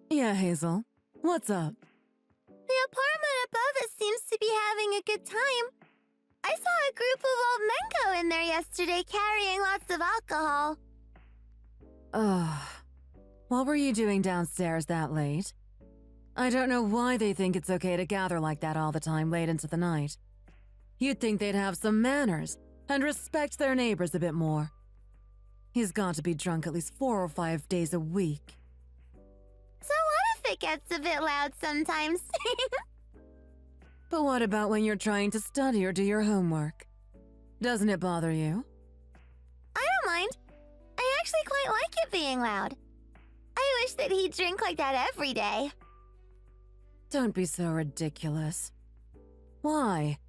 Yeah, Hazel. What's up? The apartment above us seems to be having a good time. I saw a group of old men go in there yesterday carrying lots of alcohol. What were you doing downstairs that late? I don't know why they think it's okay to gather like that all the time late into the night. You'd think they'd have some manners and respect their neighbors a bit more. He's got to be drunk at least 4 or 5 days a week. So what if it gets a bit loud sometimes? But what about when you're trying to study or do your homework? Doesn't it bother you? I don't mind. I actually quite like it being loud. I wish that he'd drink like that every day. Don't be so ridiculous. Why?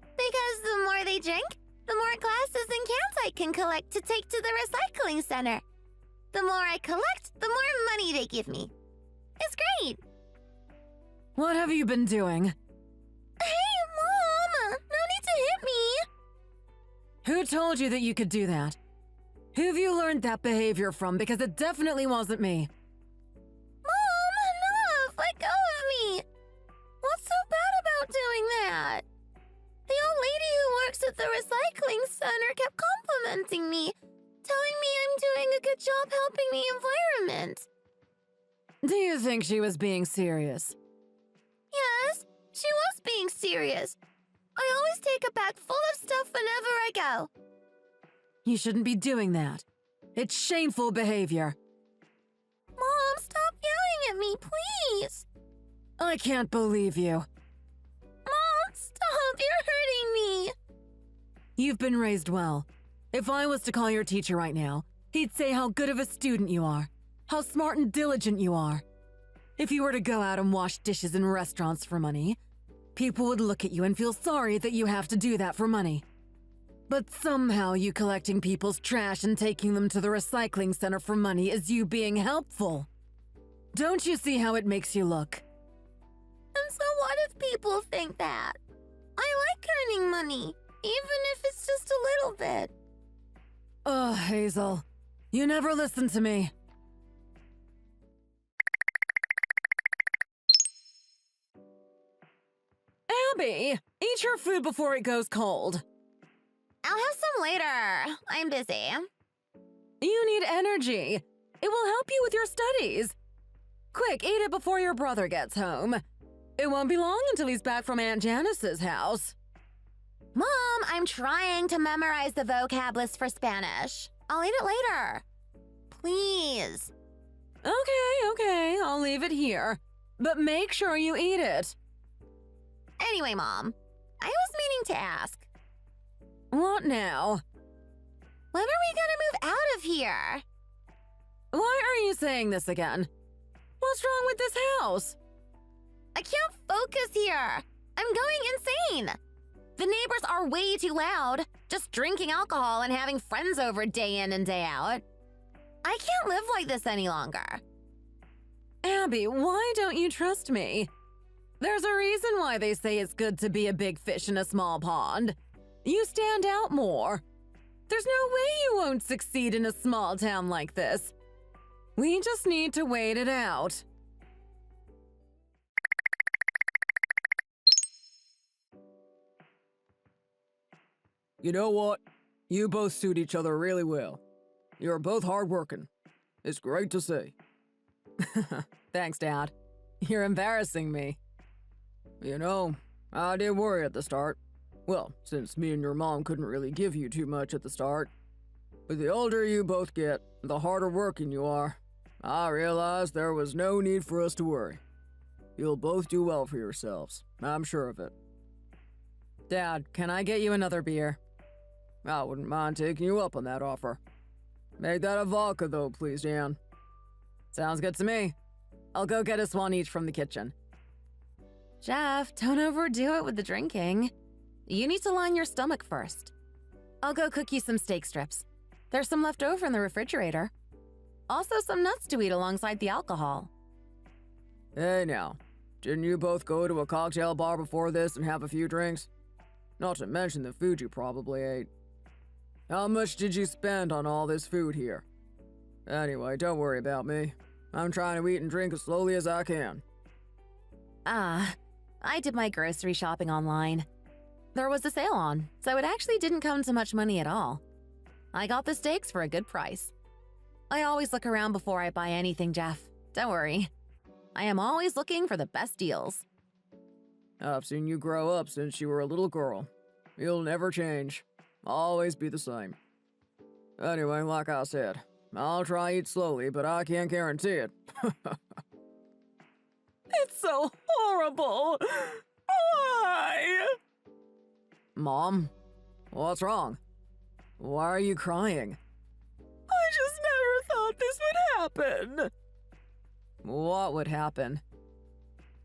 Because the more they drink, the more glasses and cans I can collect to take to the recycling center. The more I collect, the more money they give me. It's great. What have you been doing? Hey, Mom! No need to hit me! Who told you that you could do that? Who have you learned that behavior from? Because it definitely wasn't me. Mom, enough! Let go of me! What's so bad about doing that? The old lady who works at the recycling center kept complimenting me, telling me I'm doing a good job helping the environment. Do you think she was being serious? Yes, she was being serious. I always take a bag full of stuff whenever I go. You shouldn't be doing that. It's shameful behavior. Mom, stop yelling at me, please. I can't believe you. Mom, stop, you're hurting me. You've been raised well. If I was to call your teacher right now, he'd say how good of a student you are, how smart and diligent you are. If you were to go out and wash dishes in restaurants for money, people would look at you and feel sorry that you have to do that for money. But somehow you collecting people's trash and taking them to the recycling center for money is you being helpful. Don't you see how it makes you look? And so what if people think that? I like earning money, even if it's just a little bit. Oh, Hazel, you never listen to me. Abby, eat your food before it goes cold. I'll have some later. I'm busy. You need energy. It will help you with your studies. Quick, eat it before your brother gets home. It won't be long until he's back from Aunt Janice's house. Mom, I'm trying to memorize the vocab list for Spanish. I'll eat it later. Please. Okay, I'll leave it here. But make sure you eat it. Anyway, Mom, I was meaning to ask. What now? When are we gonna move out of here? Why are you saying this again? What's wrong with this house? I can't focus here. I'm going insane. The neighbors are way too loud, just drinking alcohol and having friends over day in and day out. I can't live like this any longer. Abby, why don't you trust me? There's a reason why they say it's good to be a big fish in a small pond. You stand out more. There's no way you won't succeed in a small town like this. We just need to wait it out. You know what? You both suit each other really well. You're both hardworking. It's great to see. Thanks, Dad. You're embarrassing me. You know, I did worry at the start. Well, since me and your mom couldn't really give you too much at the start. But the older you both get, the harder working you are. I realized there was no need for us to worry. You'll both do well for yourselves. I'm sure of it. Dad, can I get you another beer? I wouldn't mind taking you up on that offer. Make that a vodka though, please, Dan. Sounds good to me. I'll go get us one each from the kitchen. Jeff, don't overdo it with the drinking. You need to line your stomach first. I'll go cook you some steak strips. There's some left over in the refrigerator. Also some nuts to eat alongside the alcohol. Hey now, didn't you both go to a cocktail bar before this and have a few drinks? Not to mention the food you probably ate. How much did you spend on all this food here? Anyway, don't worry about me. I'm trying to eat and drink as slowly as I can. I did my grocery shopping online. There was a sale on, so it actually didn't come to much money at all. I got the steaks for a good price. I always look around before I buy anything, Jeff. Don't worry. I am always looking for the best deals. I've seen you grow up since you were a little girl. You'll never change. Always be the same. Anyway, like I said, I'll try eat slowly, but I can't guarantee it. It's so horrible. Why? Mom? What's wrong? Why are you crying? I just never thought this would happen. What would happen?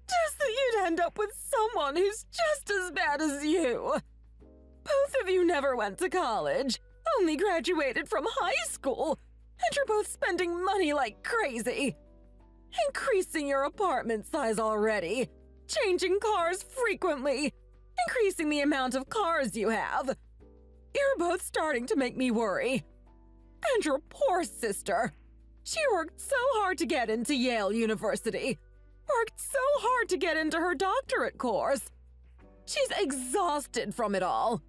Just that you'd end up with someone who's just as bad as you. Both of you never went to college, only graduated from high school, and you're both spending money like crazy. Increasing your apartment size already, changing cars frequently, increasing the amount of cars you have. You're both starting to make me worry. And your poor sister. She worked so hard to get into Yale University. Worked so hard to get into her doctorate course. She's exhausted from it all.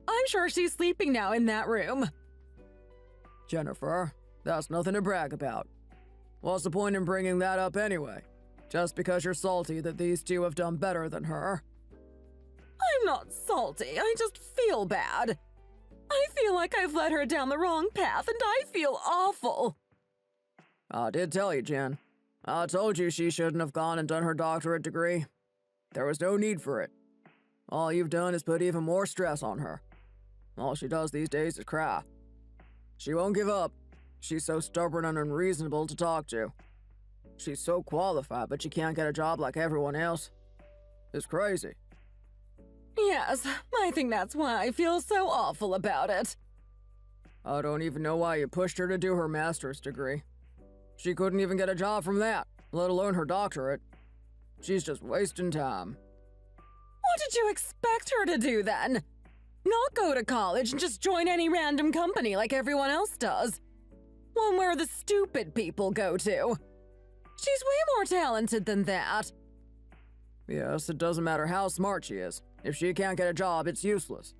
I'm sure she's sleeping now in that room. Jennifer, that's nothing to brag about. What's the point in bringing that up anyway? Just because you're salty that these two have done better than her? I'm not salty, I just feel bad. I feel like I've led her down the wrong path and I feel awful. I did tell you, Jen. I told you she shouldn't have gone and done her doctorate degree. There was no need for it. All you've done is put even more stress on her. All she does these days is cry. She won't give up. She's so stubborn and unreasonable to talk to. She's so qualified, but she can't get a job like everyone else. It's crazy. Yes, I think that's why I feel so awful about it. I don't even know why you pushed her to do her master's degree. She couldn't even get a job from that, let alone her doctorate. She's just wasting time. What did you expect her to do then? Not go to college and just join any random company like everyone else does. One where the stupid people go to. She's way more talented than that. Yes, it doesn't matter how smart she is. If she can't get a job, it's useless.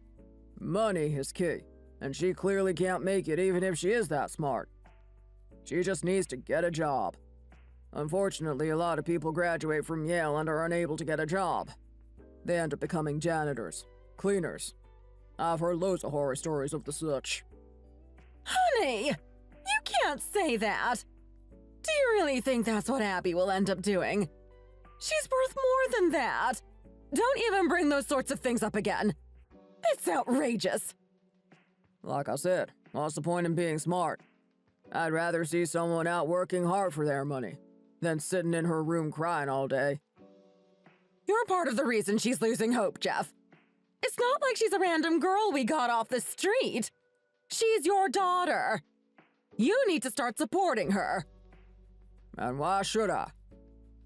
Money is key, and she clearly can't make it even if she is that smart. She just needs to get a job. Unfortunately, a lot of people graduate from Yale and are unable to get a job. They end up becoming janitors, cleaners. I've heard loads of horror stories of the such. Honey, you can't say that. Do you really think that's what Abby will end up doing? She's worth more than that. Don't even bring those sorts of things up again. It's outrageous. Like I said, what's the point in being smart? I'd rather see someone out working hard for their money than sitting in her room crying all day. You're part of the reason she's losing hope, Jeff. It's not like she's a random girl we got off the street. She's your daughter. You need to start supporting her. And why should I?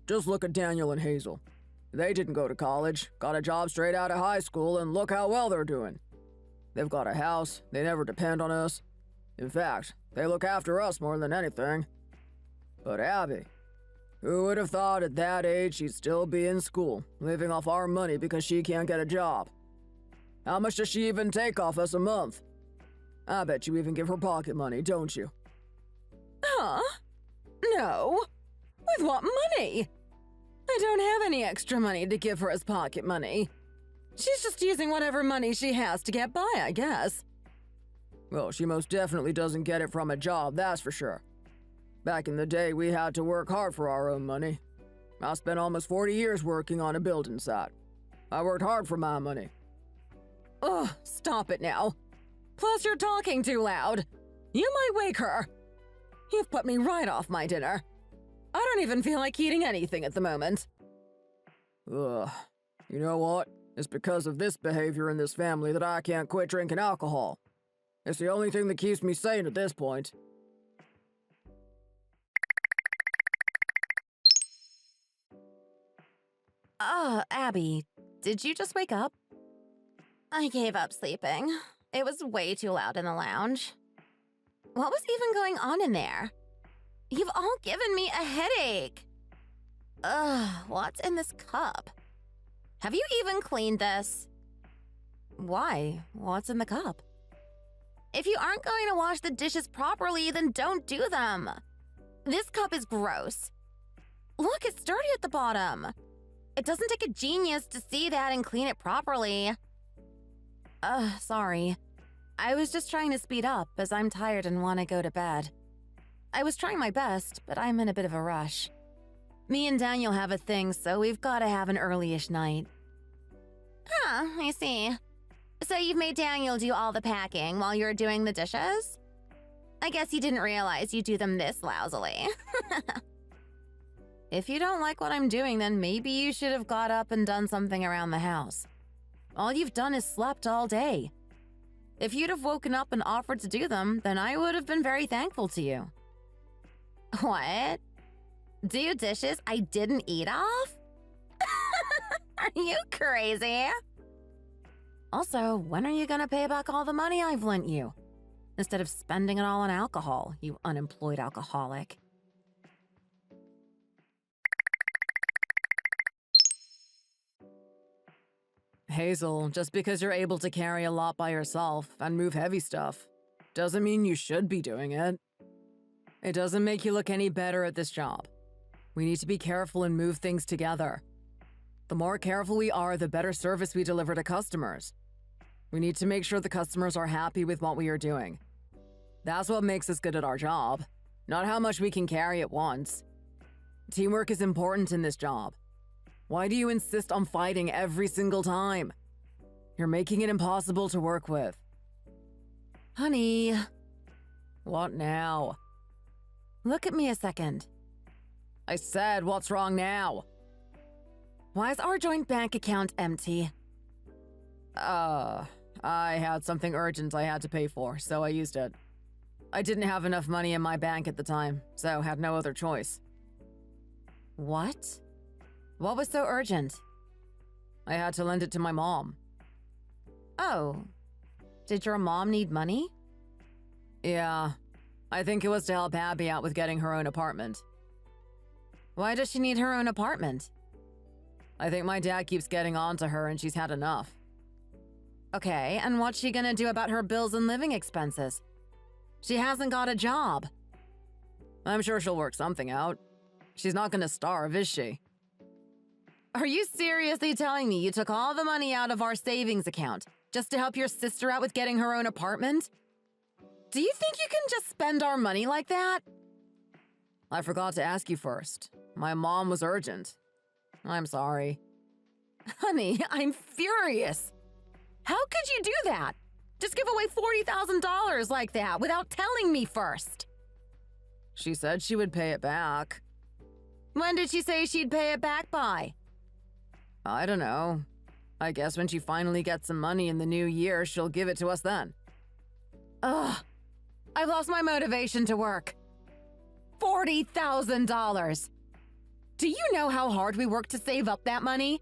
Just look at Daniel and Hazel. They didn't go to college, got a job straight out of high school, and look how well they're doing. They've got a house, they never depend on us. In fact, they look after us more than anything. But Abby, who would have thought at that age she'd still be in school, living off our money because she can't get a job? How much does she even take off us a month? I bet you even give her pocket money, don't you? Huh? No. With what money? I don't have any extra money to give her as pocket money. She's just using whatever money she has to get by, I guess. Well, she most definitely doesn't get it from a job, that's for sure. Back in the day, we had to work hard for our own money. I spent almost 40 years working on a building site. I worked hard for my money. Ugh, stop it now. Plus, you're talking too loud. You might wake her. You've put me right off my dinner. I don't even feel like eating anything at the moment. Ugh. You know what? It's because of this behavior in this family that I can't quit drinking alcohol. It's the only thing that keeps me sane at this point. Abby, did you just wake up? I gave up sleeping. It was way too loud in the lounge. What was even going on in there? You've all given me a headache. Ugh, what's in this cup? Have you even cleaned this? Why? What's in the cup? If you aren't going to wash the dishes properly, then don't do them. This cup is gross. Look, it's dirty at the bottom. It doesn't take a genius to see that and clean it properly. Sorry. I was just trying to speed up as I'm tired and want to go to bed. I was trying my best, but I'm in a bit of a rush. Me and Daniel have a thing, so we've got to have an early-ish night. Huh, I see. So you've made Daniel do all the packing while you're doing the dishes? I guess you didn't realize you do them this lousily. If you don't like what I'm doing, then maybe you should have got up and done something around the house. All you've done is slept all day. If you'd have woken up and offered to do them, then I would have been very thankful to you. What? Do dishes I didn't eat off? Are you crazy? Also, when are you gonna pay back all the money I've lent you? Instead of spending it all on alcohol, you unemployed alcoholic. Hazel, just because you're able to carry a lot by yourself and move heavy stuff, doesn't mean you should be doing it. It doesn't make you look any better at this job. We need to be careful and move things together. The more careful we are, the better service we deliver to customers. We need to make sure the customers are happy with what we are doing. That's what makes us good at our job, not how much we can carry at once. Teamwork is important in this job. Why do you insist on fighting every single time? You're making it impossible to work with. Honey. What now? Look at me a second. I said, what's wrong now? Why is our joint bank account empty? I had something urgent I had to pay for, so I used it. I didn't have enough money in my bank at the time, so had no other choice. What? What was so urgent? I had to lend it to my mom. Oh. Did your mom need money? Yeah. I think it was to help Abby out with getting her own apartment. Why does she need her own apartment? I think my dad keeps getting on to her and she's had enough. Okay, and what's she gonna do about her bills and living expenses? She hasn't got a job. I'm sure she'll work something out. She's not gonna starve, is she? Are you seriously telling me you took all the money out of our savings account just to help your sister out with getting her own apartment? Do you think you can just spend our money like that? I forgot to ask you first. My mom was urgent. I'm sorry. Honey, I'm furious. How could you do that? Just give away $40,000 like that without telling me first. She said she would pay it back. When did she say she'd pay it back by? I don't know. I guess when she finally gets some money in the new year, she'll give it to us then. Ugh. I've lost my motivation to work. $40,000. Do you know how hard we worked to save up that money?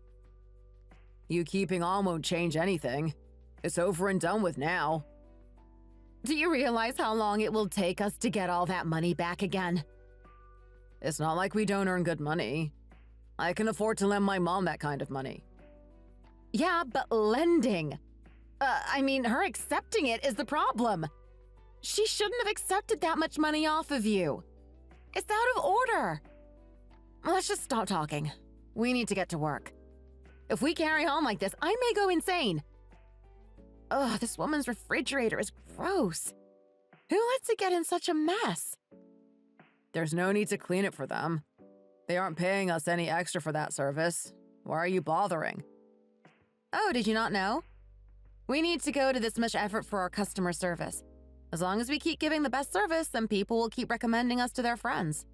You keeping on won't change anything. It's over and done with now. Do you realize how long it will take us to get all that money back again? It's not like we don't earn good money. I can afford to lend my mom that kind of money. Yeah, but lending. Her accepting it is the problem. She shouldn't have accepted that much money off of you. It's out of order. Let's just stop talking. We need to get to work. If we carry on like this, I may go insane. Ugh, this woman's refrigerator is gross. Who lets it get in such a mess? There's no need to clean it for them. They aren't paying us any extra for that service. Why are you bothering? Oh, did you not know? We need to go to this much effort for our customer service. As long as we keep giving the best service, then people will keep recommending us to their friends.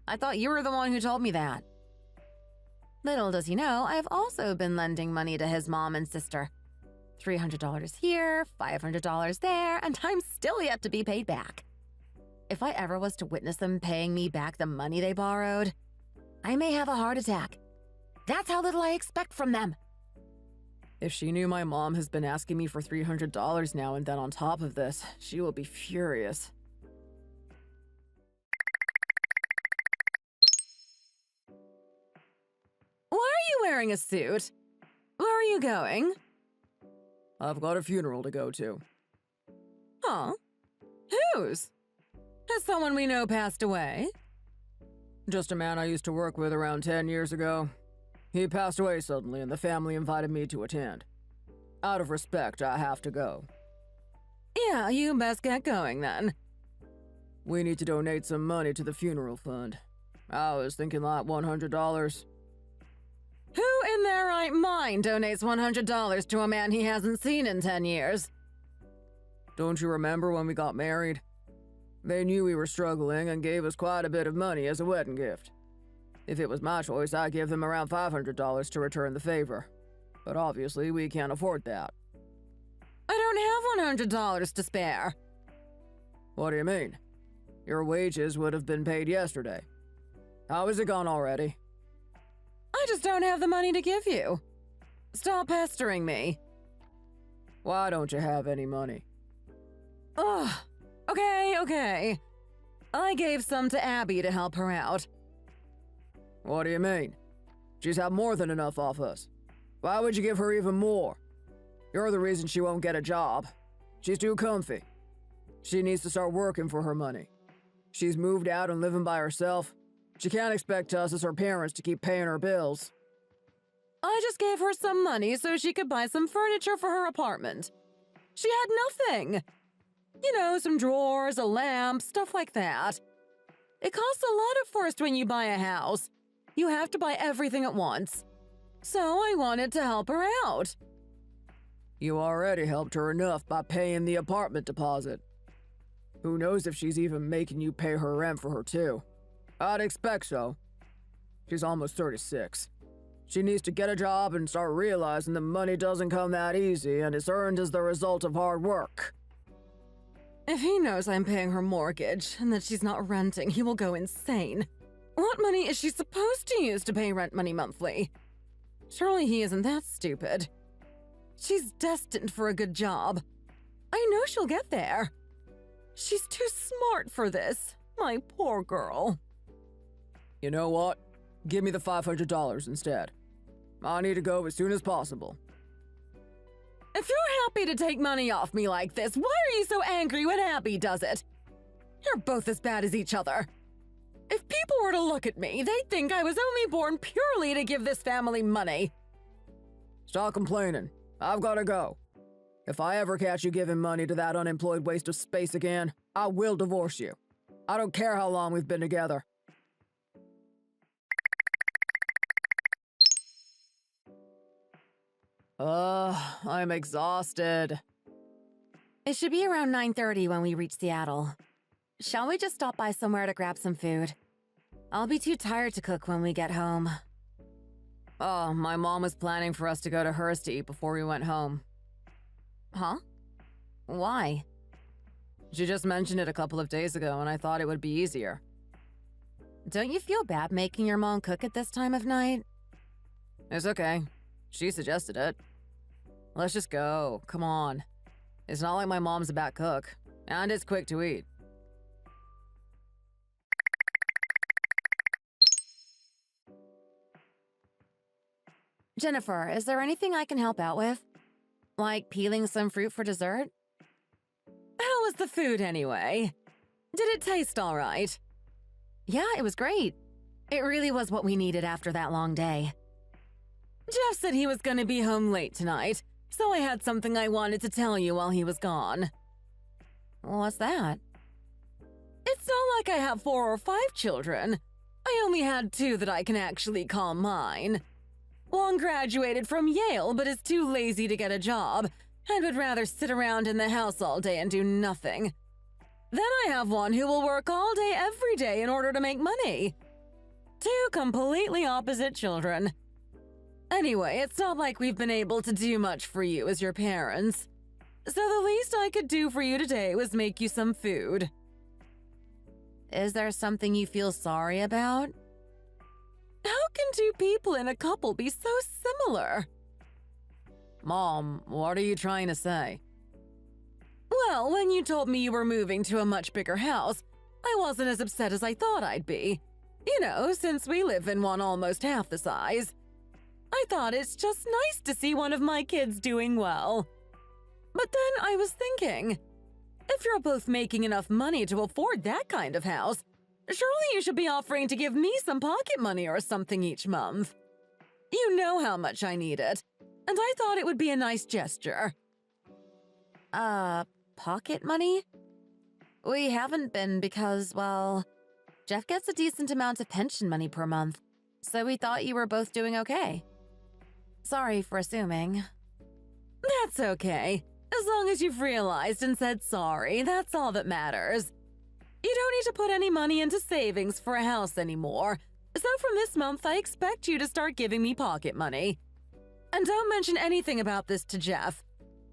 I thought you were the one who told me that. Little does he know, I have also been lending money to his mom and sister. $300 here, $500 there, and I'm still yet to be paid back. If I ever was to witness them paying me back the money they borrowed, I may have a heart attack. That's how little I expect from them. If she knew my mom has been asking me for $300 now and then on top of this, she will be furious. Why are you wearing a suit? Where are you going? I've got a funeral to go to. Huh? Whose? Has someone we know passed away? Just a man I used to work with around 10 years ago. He passed away suddenly and the family invited me to attend. Out of respect, I have to go. Yeah, you best get going then. We need to donate some money to the funeral fund. I was thinking like $100. Who in their right mind donates $100 to a man he hasn't seen in 10 years? Don't you remember when we got married? They knew we were struggling and gave us quite a bit of money as a wedding gift. If it was my choice, I'd give them around $500 to return the favor. But obviously, we can't afford that. I don't have $100 to spare. What do you mean? Your wages would have been paid yesterday. How is it gone already? I just don't have the money to give you. Stop pestering me. Why don't you have any money? Ugh. Okay. I gave some to Abby to help her out. What do you mean? She's had more than enough off us. Why would you give her even more? You're the reason she won't get a job. She's too comfy. She needs to start working for her money. She's moved out and living by herself. She can't expect us as her parents to keep paying her bills. I just gave her some money so she could buy some furniture for her apartment. She had nothing. You know, some drawers, a lamp, stuff like that. It costs a lot at first when you buy a house. You have to buy everything at once. So I wanted to help her out. You already helped her enough by paying the apartment deposit. Who knows if she's even making you pay her rent for her too. I'd expect so. She's almost 36. She needs to get a job and start realizing that money doesn't come that easy and it's earned as the result of hard work. If he knows I'm paying her mortgage and that she's not renting, he will go insane. What money is she supposed to use to pay rent money monthly? Surely he isn't that stupid. She's destined for a good job. I know she'll get there. She's too smart for this, my poor girl. You know what? Give me the $500 instead. I need to go as soon as possible. If you're happy to take money off me like this, why are you so angry when Abby does it? You're both as bad as each other. If people were to look at me, they'd think I was only born purely to give this family money. Stop complaining. I've gotta go. If I ever catch you giving money to that unemployed waste of space again, I will divorce you. I don't care how long we've been together. I'm exhausted. It should be around 9:30 when we reach Seattle. Shall we just stop by somewhere to grab some food? I'll be too tired to cook when we get home. Oh, my mom was planning for us to go to hers to eat before we went home. Huh? Why? She just mentioned it a couple of days ago and I thought it would be easier. Don't you feel bad making your mom cook at this time of night? It's okay. She suggested it. Let's just go. Come on. It's not like my mom's a bad cook. And it's quick to eat. Jennifer, is there anything I can help out with? Like peeling some fruit for dessert? How was the food anyway? Did it taste all right? Yeah, it was great. It really was what we needed after that long day. Jeff said he was going to be home late tonight, so I had something I wanted to tell you while he was gone. What's that? It's not like I have 4 or 5 children. I only had 2 that I can actually call mine. One graduated from Yale but is too lazy to get a job and would rather sit around in the house all day and do nothing. Then I have one who will work all day every day in order to make money. 2 completely opposite children. Anyway, it's not like we've been able to do much for you as your parents. So the least I could do for you today was make you some food. Is there something you feel sorry about? How can 2 people in a couple be so similar? Mom, what are you trying to say? Well, when you told me you were moving to a much bigger house, I wasn't as upset as I thought I'd be. You know, since we live in one almost half the size. I thought it's just nice to see one of my kids doing well. But then I was thinking, if you're both making enough money to afford that kind of house, surely you should be offering to give me some pocket money or something each month. You know how much I need it, and I thought it would be a nice gesture. Pocket money? We haven't been because, well, Jeff gets a decent amount of pension money per month, so we thought you were both doing okay. Sorry for assuming. That's okay. As long as you've realized and said sorry, that's all that matters. You don't need to put any money into savings for a house anymore, so from this month I expect you to start giving me pocket money. And don't mention anything about this to Jeff.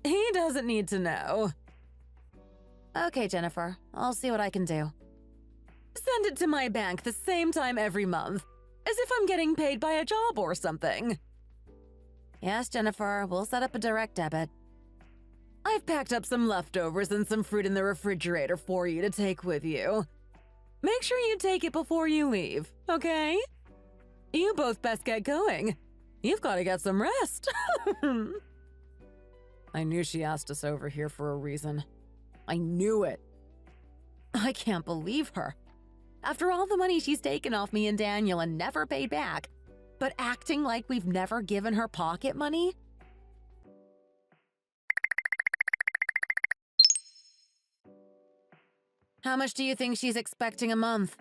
He doesn't need to know. Okay, Jennifer, I'll see what I can do. Send it to my bank the same time every month, as if I'm getting paid by a job or something. Yes, Jennifer, we'll set up a direct debit. I've packed up some leftovers and some fruit in the refrigerator for you to take with you. Make sure you take it before you leave, okay? You both best get going. You've got to get some rest. I knew she asked us over here for a reason. I knew it. I can't believe her. After all the money she's taken off me and Daniel and never paid back, but acting like we've never given her pocket money? How much do you think she's expecting a month?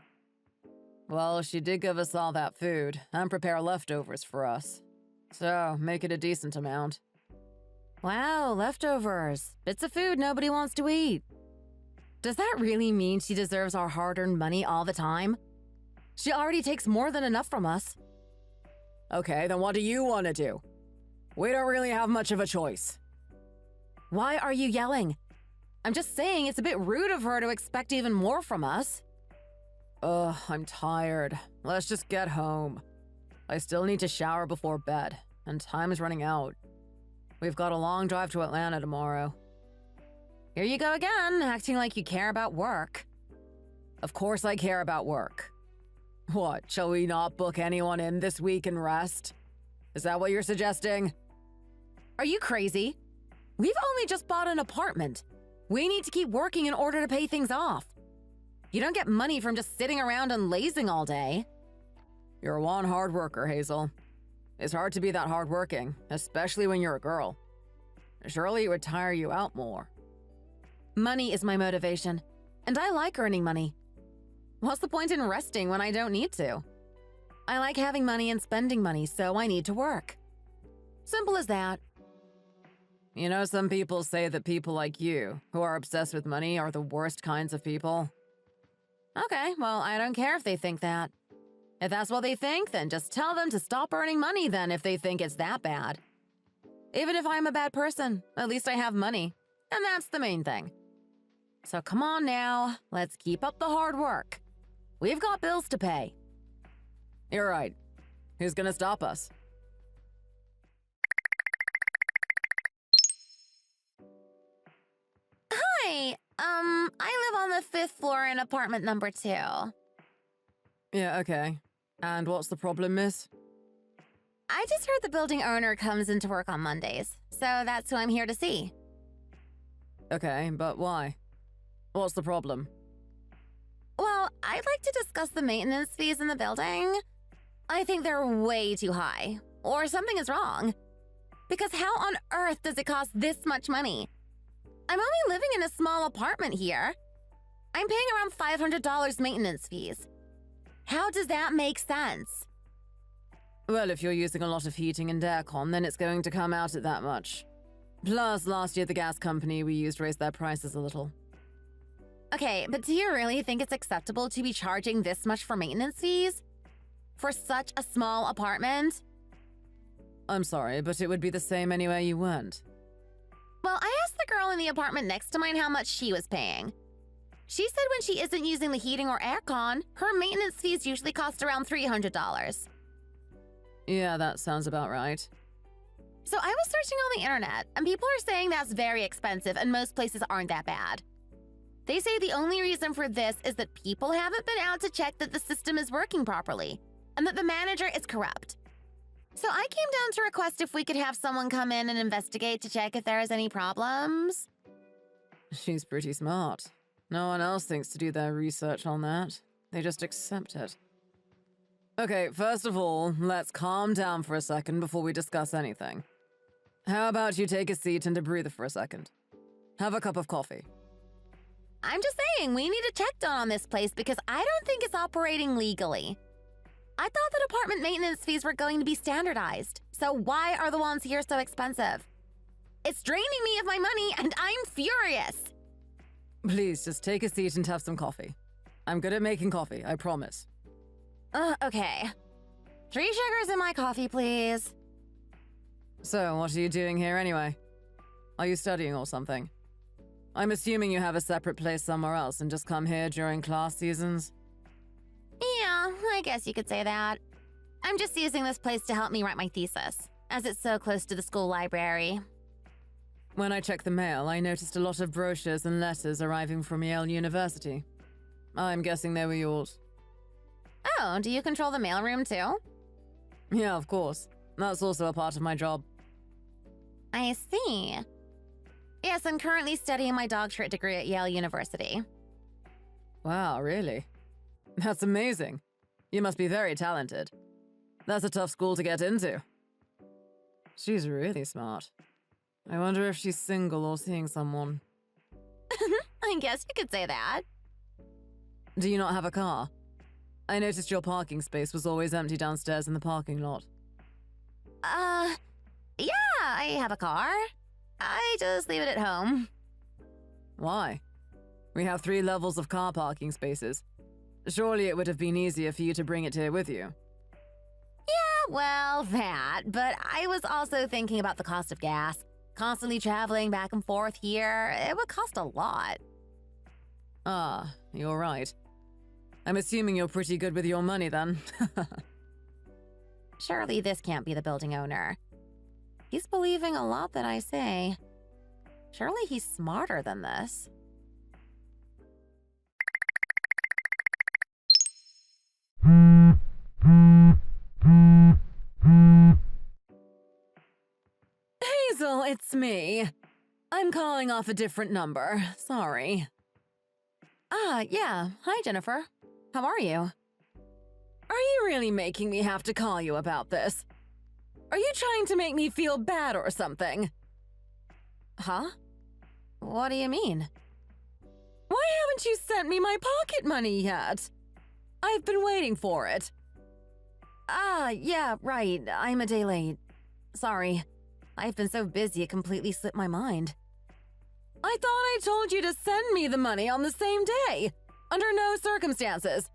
Well, she did give us all that food and prepare leftovers for us. So, make it a decent amount. Wow, leftovers. Bits of food nobody wants to eat. Does that really mean she deserves our hard-earned money all the time? She already takes more than enough from us. Okay, then what do you want to do? We don't really have much of a choice. Why are you yelling? I'm just saying it's a bit rude of her to expect even more from us. Ugh, I'm tired. Let's just get home. I still need to shower before bed, and time is running out. We've got a long drive to Atlanta tomorrow. Here you go again, acting like you care about work. Of course I care about work. What, shall we not book anyone in this week and rest? Is that what you're suggesting? Are you crazy? We've only just bought an apartment. We need to keep working in order to pay things off. You don't get money from just sitting around and lazing all day. You're one hard worker, Hazel. It's hard to be that hardworking, especially when you're a girl. Surely it would tire you out more. Money is my motivation, and I like earning money. What's the point in resting when I don't need to? I like having money and spending money, so I need to work. Simple as that. You know, some people say that people like you, who are obsessed with money, are the worst kinds of people. Okay, well, I don't care if they think that. If that's what they think, then just tell them to stop earning money then if they think it's that bad. Even if I'm a bad person, at least I have money, and that's the main thing. So come on now, let's keep up the hard work. We've got bills to pay. You're right. Who's gonna stop us? Hi, I live on the 5th floor in apartment number 2. Yeah, okay. And what's the problem, miss? I just heard the building owner comes into work on Mondays, so that's who I'm here to see. Okay, but why? What's the problem? Well, I'd like to discuss the maintenance fees in the building. I think they're way too high, or something is wrong. Because how on earth does it cost this much money? I'm only living in a small apartment here. I'm paying around $500 maintenance fees. How does that make sense? Well, if you're using a lot of heating and aircon, then it's going to come out at that much. Plus, last year the gas company we used raised their prices a little. Okay, but do you really think it's acceptable to be charging this much for maintenance fees? For such a small apartment? I'm sorry, but it would be the same anywhere you went. Well, I asked the girl in the apartment next to mine how much she was paying. She said when she isn't using the heating or aircon, her maintenance fees usually cost around $300. Yeah, that sounds about right. So I was searching on the internet, and people are saying that's very expensive and most places aren't that bad. They say the only reason for this is that people haven't been out to check that the system is working properly, and that the manager is corrupt. So I came down to request if we could have someone come in and investigate to check if there is any problems. She's pretty smart. No one else thinks to do their research on that. They just accept it. Okay, first of all, let's calm down for a second before we discuss anything. How about you take a seat and breathe for a second? Have a cup of coffee. I'm just saying, we need a check done on this place because I don't think it's operating legally. I thought the apartment maintenance fees were going to be standardized, so why are the ones here so expensive? It's draining me of my money and I'm furious. Please, just take a seat and have some coffee. I'm good at making coffee, I promise. Okay. 3 sugars in my coffee, please. So, what are you doing here anyway? Are you studying or something? I'm assuming you have a separate place somewhere else and just come here during class seasons? Yeah, I guess you could say that. I'm just using this place to help me write my thesis, as it's so close to the school library. When I checked the mail, I noticed a lot of brochures and letters arriving from Yale University. I'm guessing they were yours. Oh, do you control the mailroom too? Yeah, of course. That's also a part of my job. I see. Yes, I'm currently studying my doctorate degree at Yale University. Wow, really? That's amazing. You must be very talented. That's a tough school to get into. She's really smart. I wonder if she's single or seeing someone. I guess you could say that. Do you not have a car? I noticed your parking space was always empty downstairs in the parking lot. Yeah, I have a car. I just leave it at home. Why? We have 3 levels of car parking spaces. Surely it would have been easier for you to bring it here with you. Yeah, well, that, but I was also thinking about the cost of gas. Constantly traveling back and forth here, it would cost a lot. Ah, you're right. I'm assuming you're pretty good with your money then. Surely this can't be the building owner. He's believing a lot that I say. Surely he's smarter than this. Hazel, it's me. I'm calling off a different number. Sorry. Yeah. Hi, Jennifer. How are you? Are you really making me have to call you about this? Are you trying to make me feel bad or something? Huh? What do you mean? Why haven't you sent me my pocket money yet? I've been waiting for it. Yeah, right. I'm a day late. Sorry. I've been so busy it completely slipped my mind. I thought I told you to send me the money on the same day, under no circumstances.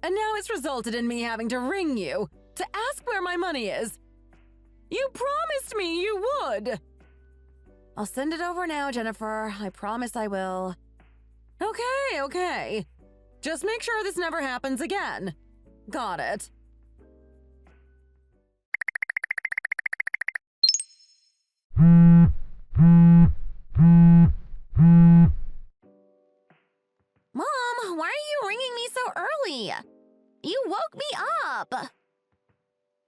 And now it's resulted in me having to ring you to ask where my money is. You promised me you would. I'll send it over now, Jennifer. I promise I will. Okay. Just make sure this never happens again. Got it. Mom, why are you ringing me so early? You woke me up.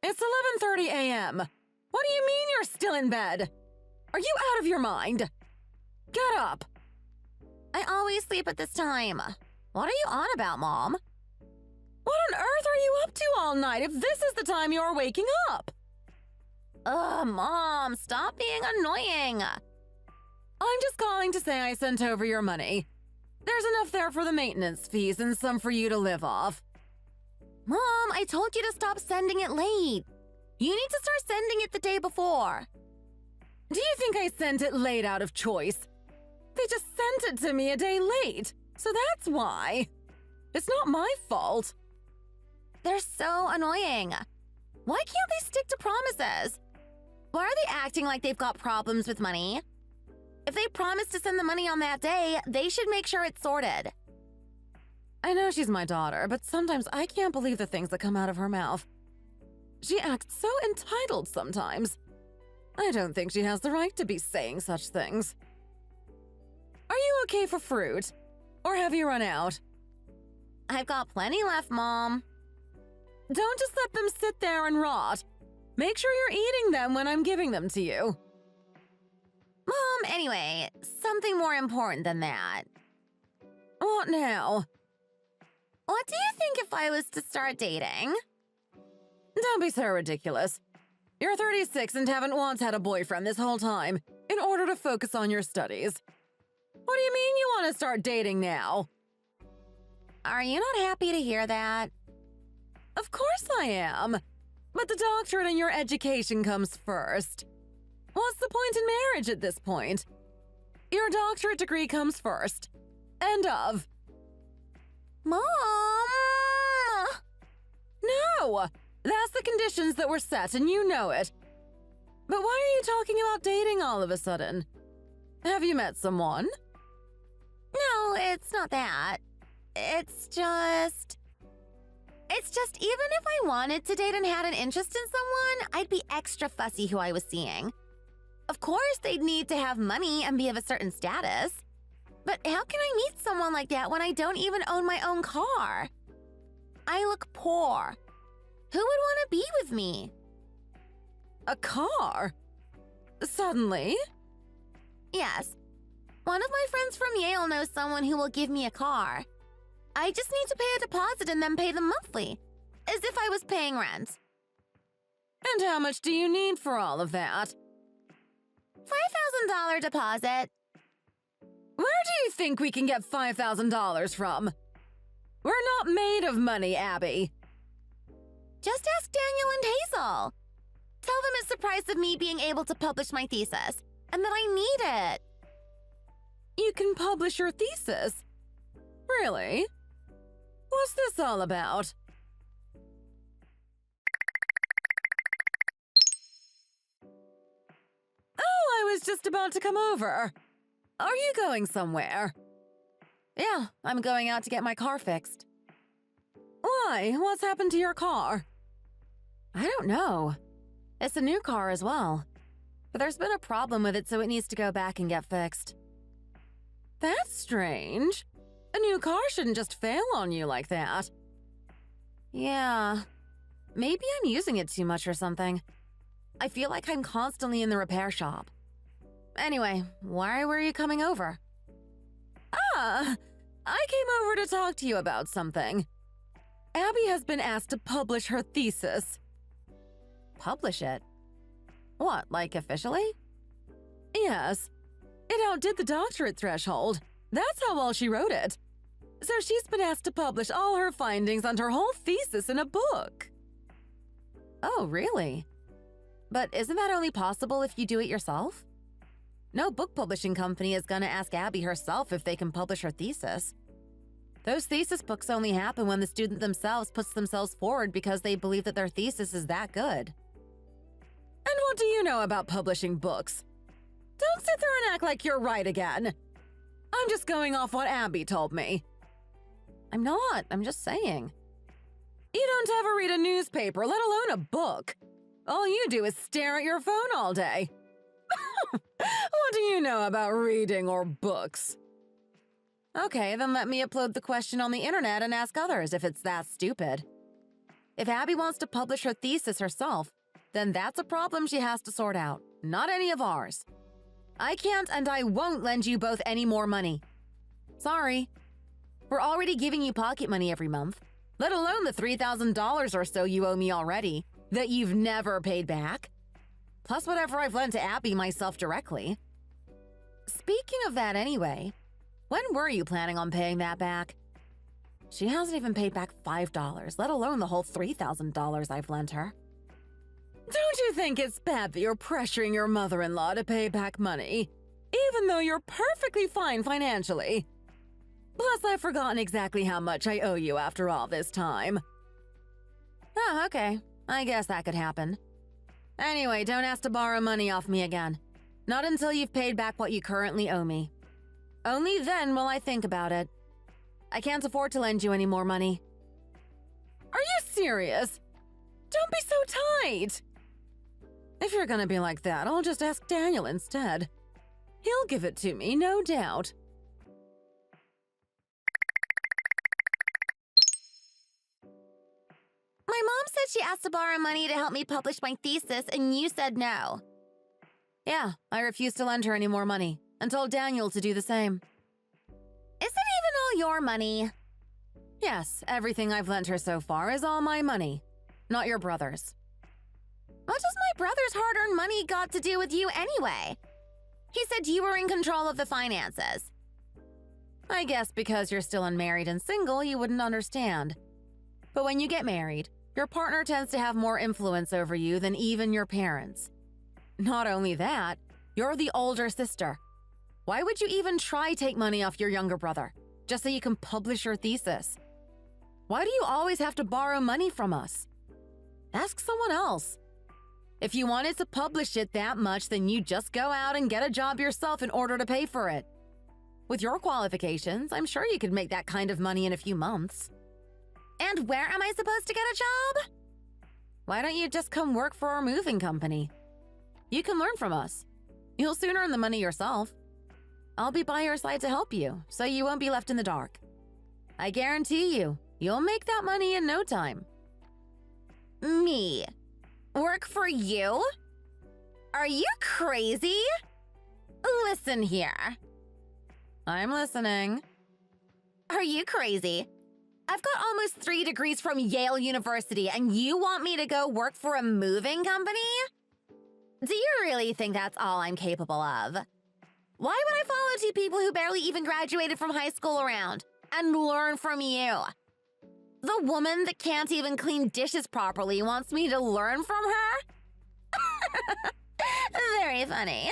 It's 11:30 a.m. What do you mean you're still in bed? Are you out of your mind? Get up. I always sleep at this time. What are you on about, Mom? What on earth are you up to all night if this is the time you're waking up? Ugh, Mom, stop being annoying. I'm just calling to say I sent over your money. There's enough there for the maintenance fees and some for you to live off. Mom, I told you to stop sending it late. You need to start sending it the day before. Do you think I sent it late out of choice? They just sent it to me a day late, so that's why. It's not my fault. They're so annoying. Why can't they stick to promises? Why are they acting like they've got problems with money? If they promise to send the money on that day, they should make sure it's sorted. I know she's my daughter, but sometimes I can't believe the things that come out of her mouth. She acts so entitled sometimes. I don't think she has the right to be saying such things. Are you okay for fruit? Or have you run out? I've got plenty left, Mom. Don't just let them sit there and rot. Make sure you're eating them when I'm giving them to you. Mom, anyway, something more important than that. What now? What do you think if I was to start dating? Don't be so ridiculous. You're 36 and haven't once had a boyfriend this whole time in order to focus on your studies. What do you mean you want to start dating now? Are you not happy to hear that? Of course I am. But the doctorate and your education comes first. What's the point in marriage at this point? Your doctorate degree comes first. End of. Mom! No! That's the conditions that were set and you know it. But why are you talking about dating all of a sudden? Have you met someone? No, it's not that. It's just even if I wanted to date and had an interest in someone, I'd be extra fussy who I was seeing. Of course, they'd need to have money and be of a certain status. But how can I meet someone like that when I don't even own my own car? I look poor. Who would want to be with me? A car? Suddenly? Yes. One of my friends from Yale knows someone who will give me a car. I just need to pay a deposit and then pay them monthly, as if I was paying rent. And how much do you need for all of that? $5,000 deposit. Where do you think we can get $5,000 from? We're not made of money, Abby. Just ask Daniel and Hazel. Tell them it's the price of me being able to publish my thesis, and that I need it. You can publish your thesis? Really? What's this all about? Oh, I was just about to come over. Are you going somewhere? Yeah, I'm going out to get my car fixed. Why? What's happened to your car? I don't know. It's a new car as well. But there's been a problem with it, so it needs to go back and get fixed. That's strange. A new car shouldn't just fail on you like that. Yeah. Maybe I'm using it too much or something. I feel like I'm constantly in the repair shop. Anyway, why were you coming over? I came over to talk to you about something. Abby has been asked to publish her thesis. Publish it? What, like officially? Yes. It outdid the doctorate threshold. That's how well she wrote it. So she's been asked to publish all her findings on her whole thesis in a book. Oh, really? But isn't that only possible if you do it yourself? No book publishing company is going to ask Abby herself if they can publish her thesis. Those thesis books only happen when the student themselves puts themselves forward because they believe that their thesis is that good. And what do you know about publishing books? Don't sit there and act like you're right again. I'm just going off what Abby told me. I'm not. I'm just saying. You don't ever read a newspaper, let alone a book. All you do is stare at your phone all day. What do you know about reading or books? Okay, then let me upload the question on the internet and ask others if it's that stupid. If Abby wants to publish her thesis herself, then that's a problem she has to sort out, not any of ours. I can't and I won't lend you both any more money. Sorry. We're already giving you pocket money every month, let alone the $3,000 or so you owe me already that you've never paid back. Plus whatever I've lent to Abby myself directly. Speaking of that anyway, when were you planning on paying that back? She hasn't even paid back $5, let alone the whole $3,000 I've lent her. Don't you think it's bad that you're pressuring your mother-in-law to pay back money, even though you're perfectly fine financially? Plus, I've forgotten exactly how much I owe you after all this time. Oh, okay. I guess that could happen. Anyway, don't ask to borrow money off me again. Not until you've paid back what you currently owe me. Only then will I think about it. I can't afford to lend you any more money. Are you serious? Don't be so tight. If you're gonna be like that, I'll just ask Daniel instead. He'll give it to me, no doubt. My mom said she asked to borrow money to help me publish my thesis, and you said no. Yeah, I refused to lend her any more money and told Daniel to do the same. Is it even all your money? Yes, everything I've lent her so far is all my money, not your brother's. What does my brother's hard-earned money got to do with you anyway? He said you were in control of the finances. I guess because you're still unmarried and single, you wouldn't understand. But when you get married, your partner tends to have more influence over you than even your parents. Not only that, you're the older sister. Why would you even try take money off your younger brother, just so you can publish your thesis? Why do you always have to borrow money from us? Ask someone else. If you wanted to publish it that much, then you just go out and get a job yourself in order to pay for it. With your qualifications, I'm sure you could make that kind of money in a few months. And where am I supposed to get a job? Why don't you just come work for our moving company? You can learn from us. You'll soon earn the money yourself. I'll be by your side to help you, so you won't be left in the dark. I guarantee you, you'll make that money in no time. Me? Work for you? Are you crazy? Listen here. I'm listening. Are you crazy? I've got almost 3 degrees from Yale University, and you want me to go work for a moving company? Do you really think that's all I'm capable of? Why would I follow 2 people who barely even graduated from high school around and learn from you? The woman that can't even clean dishes properly wants me to learn from her? Very funny.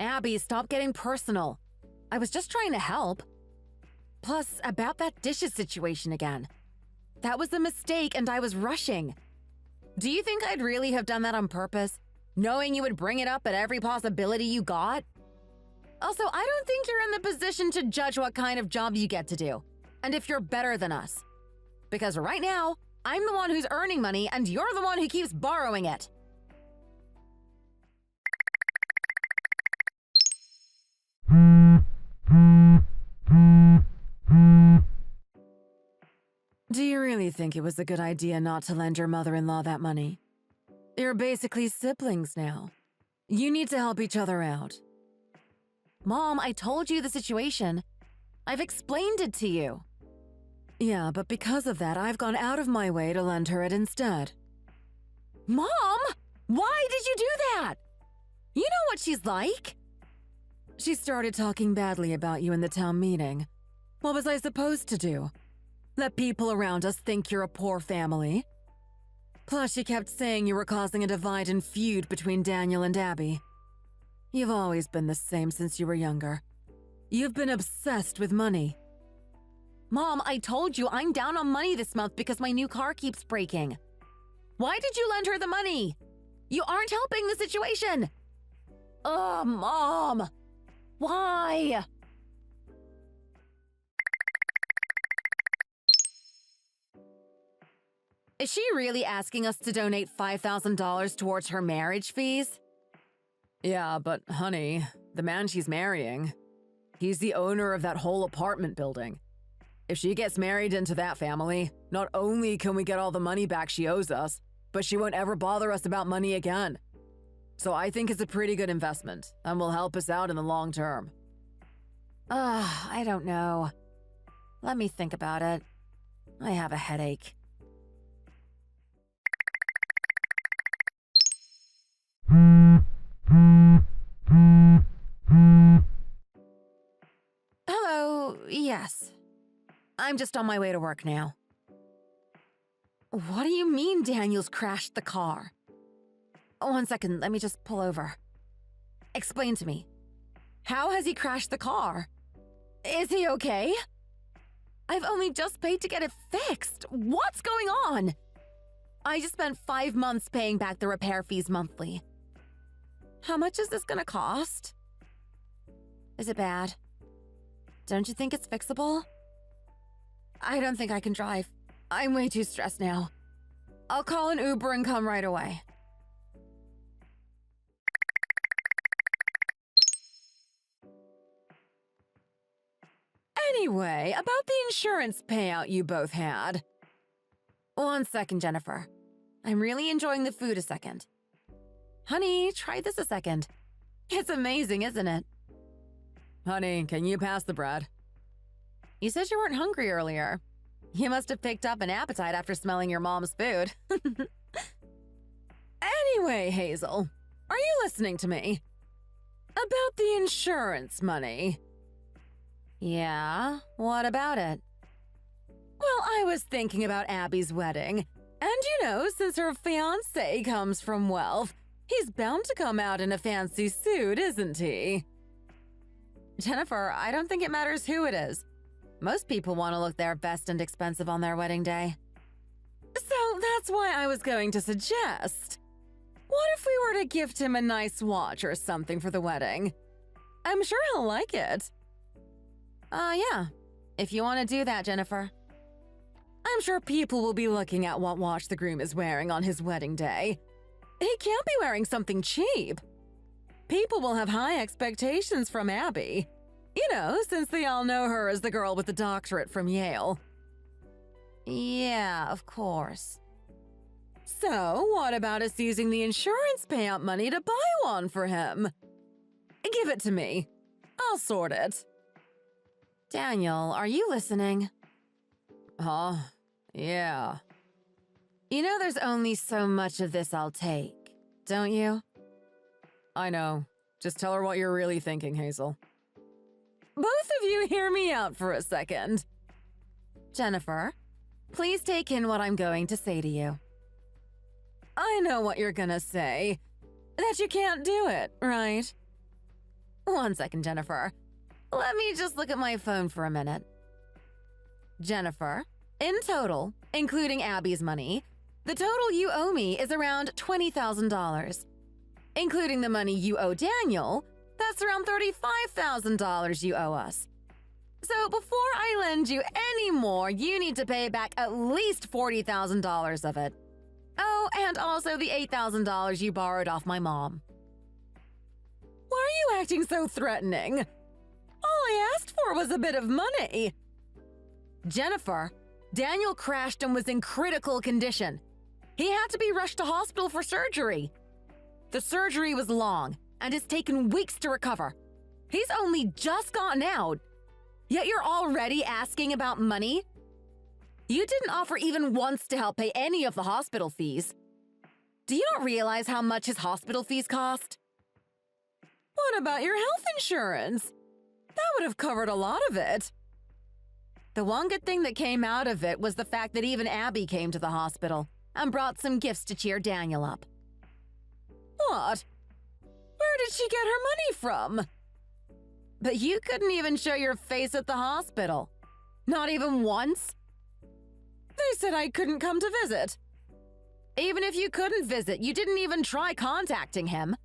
Abby, stop getting personal. I was just trying to help. Plus, about that dishes situation again. That was a mistake and I was rushing. Do you think I'd really have done that on purpose, knowing you would bring it up at every possibility you got? Also, I don't think you're in the position to judge what kind of job you get to do, and if you're better than us. Because right now, I'm the one who's earning money and you're the one who keeps borrowing it. Do you really think it was a good idea not to lend your mother-in-law that money? You're basically siblings now. You need to help each other out. Mom, I told you the situation. I've explained it to you. Yeah, but because of that, I've gone out of my way to lend her it instead. Mom! Why did you do that? You know what she's like. She started talking badly about you in the town meeting. What was I supposed to do? Let people around us think you're a poor family? Plus, she kept saying you were causing a divide and feud between Daniel and Abby. You've always been the same since you were younger. You've been obsessed with money. Mom, I told you I'm down on money this month because my new car keeps breaking. Why did you lend her the money? You aren't helping the situation. Ugh, Mom. Why? Is she really asking us to donate $5,000 towards her marriage fees? Yeah, but honey, the man she's marrying, he's the owner of that whole apartment building. If she gets married into that family, not only can we get all the money back she owes us, but she won't ever bother us about money again. So I think it's a pretty good investment and will help us out in the long term. I don't know. Let me think about it. I have a headache. Hello, yes. I'm just on my way to work now. What do you mean Daniel's crashed the car? 1 second, let me just pull over. Explain to me. How has he crashed the car? Is he okay? I've only just paid to get it fixed. What's going on? I just spent 5 months paying back the repair fees monthly. How much is this gonna cost? Is it bad? Don't you think it's fixable? I don't think I can drive. I'm way too stressed now. I'll call an Uber and come right away. Anyway, about the insurance payout you both had. 1 second, Jennifer. I'm really enjoying the food a second. Honey, try this a second. It's amazing, isn't it? Honey, can you pass the bread? You said you weren't hungry earlier. You must have picked up an appetite after smelling your mom's food. Anyway, Hazel, are you listening to me? About the insurance money. Yeah, what about it? Well, I was thinking about Abby's wedding. And since her fiancé comes from wealth, he's bound to come out in a fancy suit, isn't he? Jennifer, I don't think it matters who it is. Most people want to look their best and expensive on their wedding day. So that's why I was going to suggest. What if we were to gift him a nice watch or something for the wedding? I'm sure he'll like it. Yeah. If you want to do that, Jennifer. I'm sure people will be looking at what watch the groom is wearing on his wedding day. He can't be wearing something cheap. People will have high expectations from Abby. Since they all know her as the girl with the doctorate from Yale. Yeah, of course. So, what about us using the insurance payout money to buy one for him? Give it to me. I'll sort it. Daniel, are you listening? Huh? Yeah. There's only so much of this I'll take, don't you? I know. Just tell her what you're really thinking, Hazel. Both of you hear me out for a second. Jennifer, please take in what I'm going to say to you. I know what you're gonna say. That you can't do it, right? 1 second, Jennifer. Let me just look at my phone for a minute. Jennifer, in total, including Abby's money, the total you owe me is around $20,000. Including the money you owe Daniel, that's around $35,000 you owe us. So before I lend you any more, you need to pay back at least $40,000 of it. Oh, and also the $8,000 you borrowed off my mom. Why are you acting so threatening? All I asked for was a bit of money. Jennifer, Daniel crashed and was in critical condition. He had to be rushed to hospital for surgery. The surgery was long, and it's taken weeks to recover. He's only just gotten out. Yet you're already asking about money? You didn't offer even once to help pay any of the hospital fees. Do you not realize how much his hospital fees cost? What about your health insurance? That would have covered a lot of it. The one good thing that came out of it was the fact that even Abby came to the hospital and brought some gifts to cheer Daniel up. What? Where did she get her money from? But you couldn't even show your face at the hospital. Not even once? They said I couldn't come to visit. Even if you couldn't visit, you didn't even try contacting him.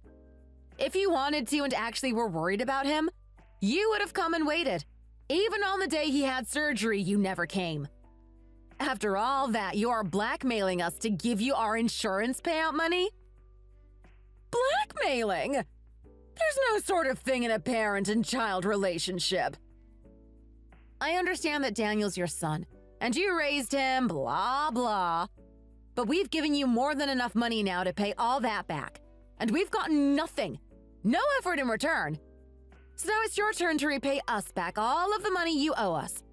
If you wanted to and actually were worried about him, you would have come and waited. Even on the day he had surgery, you never came. After all that, you are blackmailing us to give you our insurance payout money? Blackmailing? There's no sort of thing in a parent and child relationship. I understand that Daniel's your son, and you raised him, blah, blah. But we've given you more than enough money now to pay all that back. And we've gotten nothing. No effort in return. So now it's your turn to repay us back all of the money you owe us.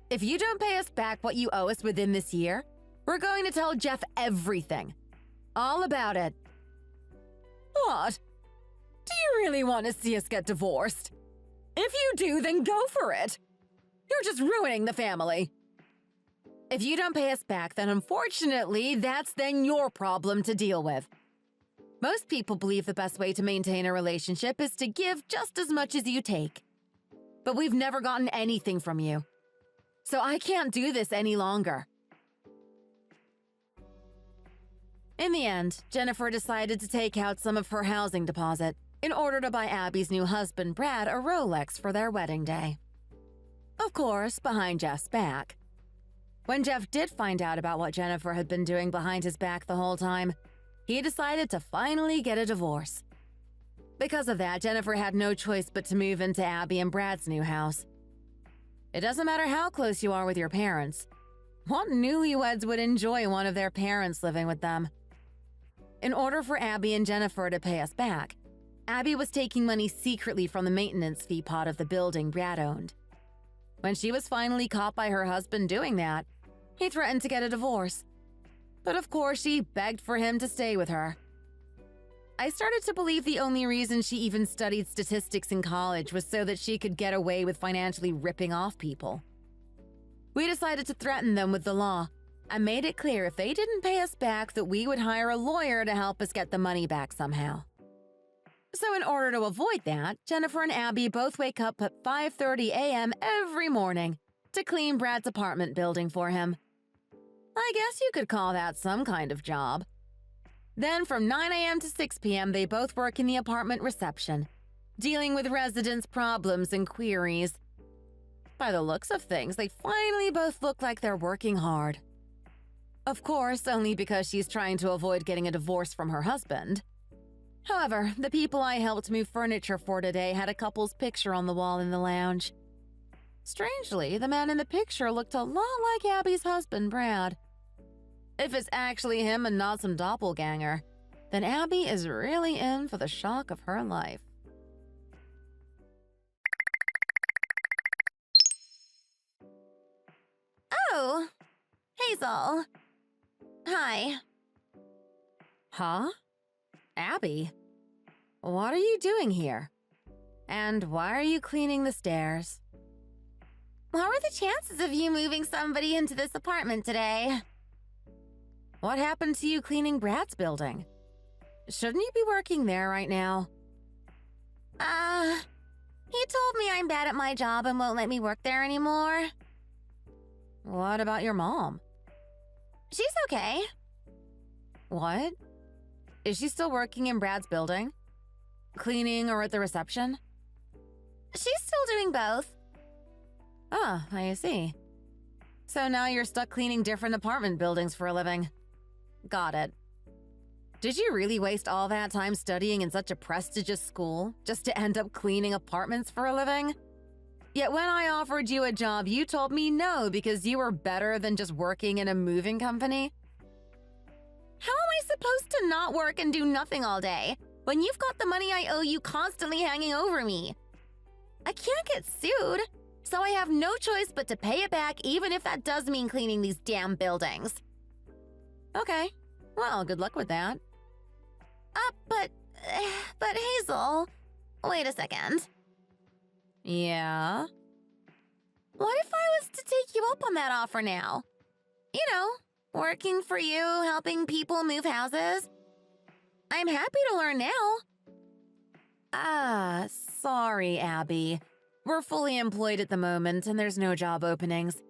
If you don't pay us back what you owe us within this year, we're going to tell Jeff everything. All about it. What? Do you really want to see us get divorced? If you do, then go for it. You're just ruining the family. If you don't pay us back, then unfortunately, that's then your problem to deal with. Most people believe the best way to maintain a relationship is to give just as much as you take. But we've never gotten anything from you. So I can't do this any longer. In the end, Jennifer decided to take out some of her housing deposit in order to buy Abby's new husband, Brad, a Rolex for their wedding day. Of course, behind Jeff's back. When Jeff did find out about what Jennifer had been doing behind his back the whole time, he decided to finally get a divorce. Because of that, Jennifer had no choice but to move into Abby and Brad's new house. It doesn't matter how close you are with your parents. What newlyweds would enjoy one of their parents living with them? In order for Abby and Jennifer to pay us back, Abby was taking money secretly from the maintenance fee pot of the building Brad owned. When she was finally caught by her husband doing that, he threatened to get a divorce. But of course, she begged for him to stay with her. I started to believe the only reason she even studied statistics in college was so that she could get away with financially ripping off people. We decided to threaten them with the law and made it clear if they didn't pay us back that we would hire a lawyer to help us get the money back somehow. So in order to avoid that, Jennifer and Abby both wake up at 5:30 a.m. every morning to clean Brad's apartment building for him. I guess you could call that some kind of job. Then from 9 a.m. to 6 p.m., they both work in the apartment reception, dealing with residents' problems and queries. By the looks of things, they finally both look like they're working hard. Of course, only because she's trying to avoid getting a divorce from her husband. However, the people I helped move furniture for today had a couple's picture on the wall in the lounge. Strangely, the man in the picture looked a lot like Abby's husband, Brad. If it's actually him and not some doppelganger, then Abby is really in for the shock of her life. Oh, Hazel. Hi. Huh? Abby? What are you doing here? And why are you cleaning the stairs? What were the chances of you moving somebody into this apartment today? What happened to you cleaning Brad's building? Shouldn't you be working there right now? He told me I'm bad at my job and won't let me work there anymore. What about your mom? She's okay. What? Is she still working in Brad's building? Cleaning or at the reception? She's still doing both. Ah, I see. So now you're stuck cleaning different apartment buildings for a living. Got it. Did you really waste all that time studying in such a prestigious school just to end up cleaning apartments for a living? Yet when I offered you a job, you told me no because you were better than just working in a moving company? How am I supposed to not work and do nothing all day when you've got the money I owe you constantly hanging over me? I can't get sued, so I have no choice but to pay it back even if that does mean cleaning these damn buildings. Okay, well, good luck with that. But Hazel, wait a second. Yeah? What if I was to take you up on that offer now? You know, working for you, helping people move houses. I'm happy to learn now. Sorry, Abby. We're fully employed at the moment and there's no job openings.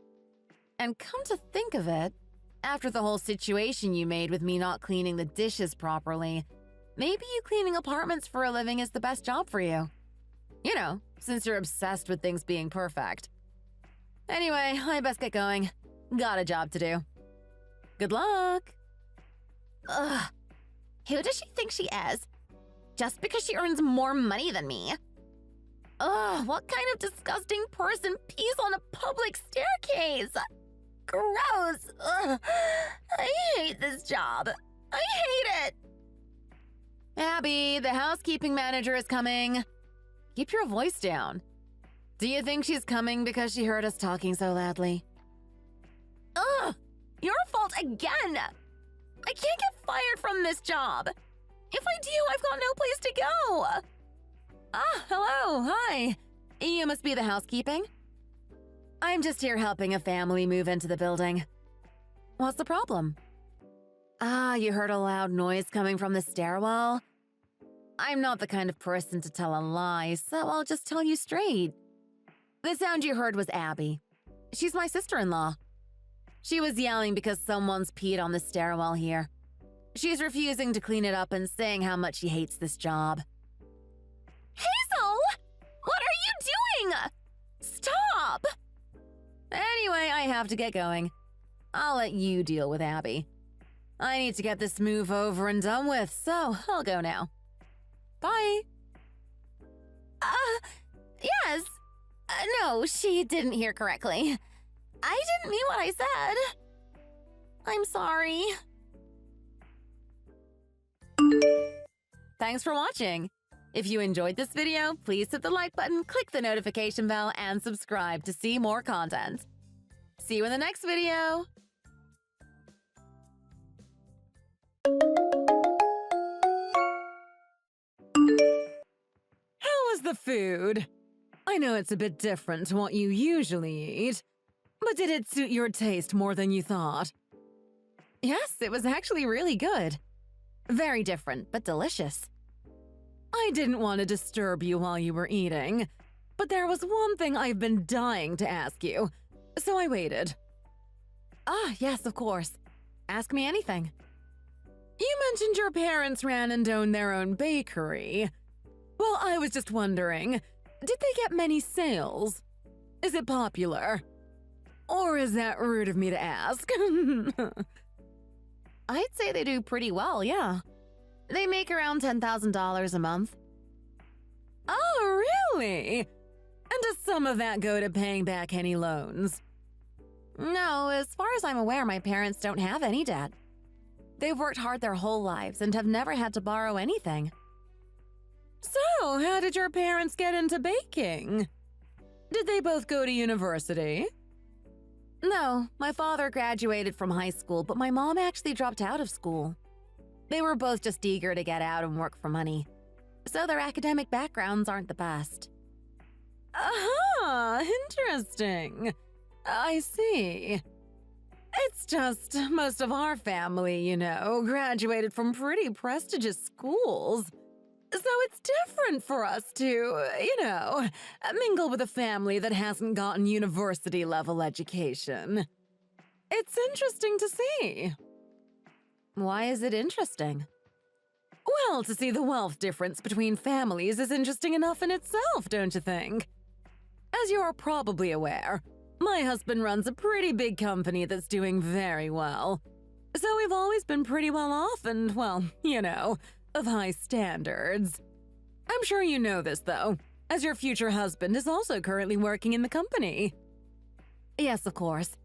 And come to think of it, after the whole situation you made with me not cleaning the dishes properly, maybe you cleaning apartments for a living is the best job for you. You know, since you're obsessed with things being perfect. Anyway, I best get going. Got a job to do. Good luck. Ugh. Who does she think she is? Just because she earns more money than me? Ugh, what kind of disgusting person pees on a public staircase? Gross. Ugh. I hate this job. I hate it. Abby, the housekeeping manager is coming. Keep your voice down. Do you think she's coming because she heard us talking so loudly? Ugh! Your fault again! I can't get fired from this job! If I do, I've got no place to go! Hello, hi. You must be the housekeeping? I'm just here helping a family move into the building. What's the problem? You heard a loud noise coming from the stairwell? I'm not the kind of person to tell a lie, so I'll just tell you straight. The sound you heard was Abby. She's my sister-in-law. She was yelling because someone's peed on the stairwell here. She's refusing to clean it up and saying how much she hates this job. Hazel! What are you doing? Stop! Anyway, I have to get going. I'll let you deal with Abby. I need to get this move over and done with, so I'll go now. Bye. Yes. No, she didn't hear correctly. I didn't mean what I said. I'm sorry. Thanks for watching. If you enjoyed this video, please hit the like button, click the notification bell, and subscribe to see more content. See you in the next video! How was the food? I know it's a bit different to what you usually eat, but did it suit your taste more than you thought? Yes, it was actually really good. Very different, but delicious. I didn't want to disturb you while you were eating, but there was one thing I've been dying to ask you, so I waited. Ah, yes, of course. Ask me anything. You mentioned your parents ran and owned their own bakery. Well, I was just wondering, did they get many sales? Is it popular? Or is that rude of me to ask? I'd say they do pretty well, yeah. They make around $10,000 a month. Oh, really? And does some of that go to paying back any loans? No, as far as I'm aware, my parents don't have any debt. They've worked hard their whole lives and have never had to borrow anything. So, how did your parents get into baking? Did they both go to university? No, my father graduated from high school, but my mom actually dropped out of school. They were both just eager to get out and work for money, so their academic backgrounds aren't the best. Aha, interesting. I see. It's just most of our family, graduated from pretty prestigious schools. So it's different for us to, mingle with a family that hasn't gotten university-level education. It's interesting to see. Why is it interesting? Well, to see the wealth difference between families is interesting enough in itself, don't you think? As you are probably aware, my husband runs a pretty big company that's doing very well. So we've always been pretty well off and, well, of high standards. I'm sure you know this, though, as your future husband is also currently working in the company. Yes, of course.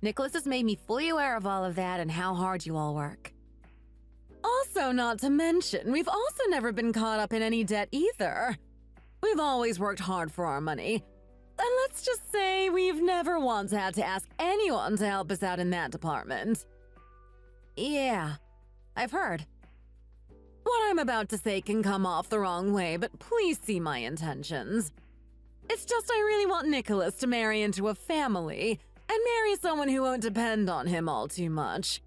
Nicholas has made me fully aware of all of that and how hard you all work. Also, not to mention, we've also never been caught up in any debt either. We've always worked hard for our money. And let's just say we've never once had to ask anyone to help us out in that department. Yeah, I've heard. What I'm about to say can come off the wrong way, but please see my intentions. It's just I really want Nicholas to marry into a family and marry someone who won't depend on him all too much.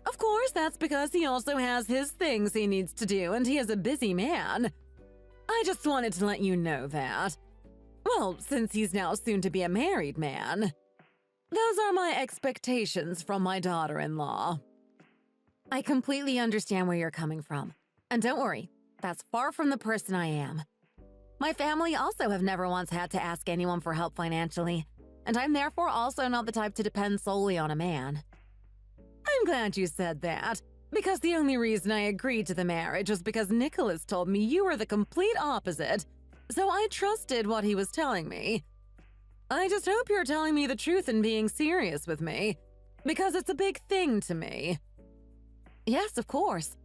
Of course, that's because he also has his things he needs to do and he is a busy man. I just wanted to let you know that. Well, since he's now soon to be a married man. Those are my expectations from my daughter-in-law. I completely understand where you're coming from. And don't worry, that's far from the person I am. My family also have never once had to ask anyone for help financially, and I'm therefore also not the type to depend solely on a man. I'm glad you said that, because the only reason I agreed to the marriage was because Nicholas told me you were the complete opposite, so I trusted what he was telling me. I just hope you're telling me the truth and being serious with me, because it's a big thing to me. Yes, of course.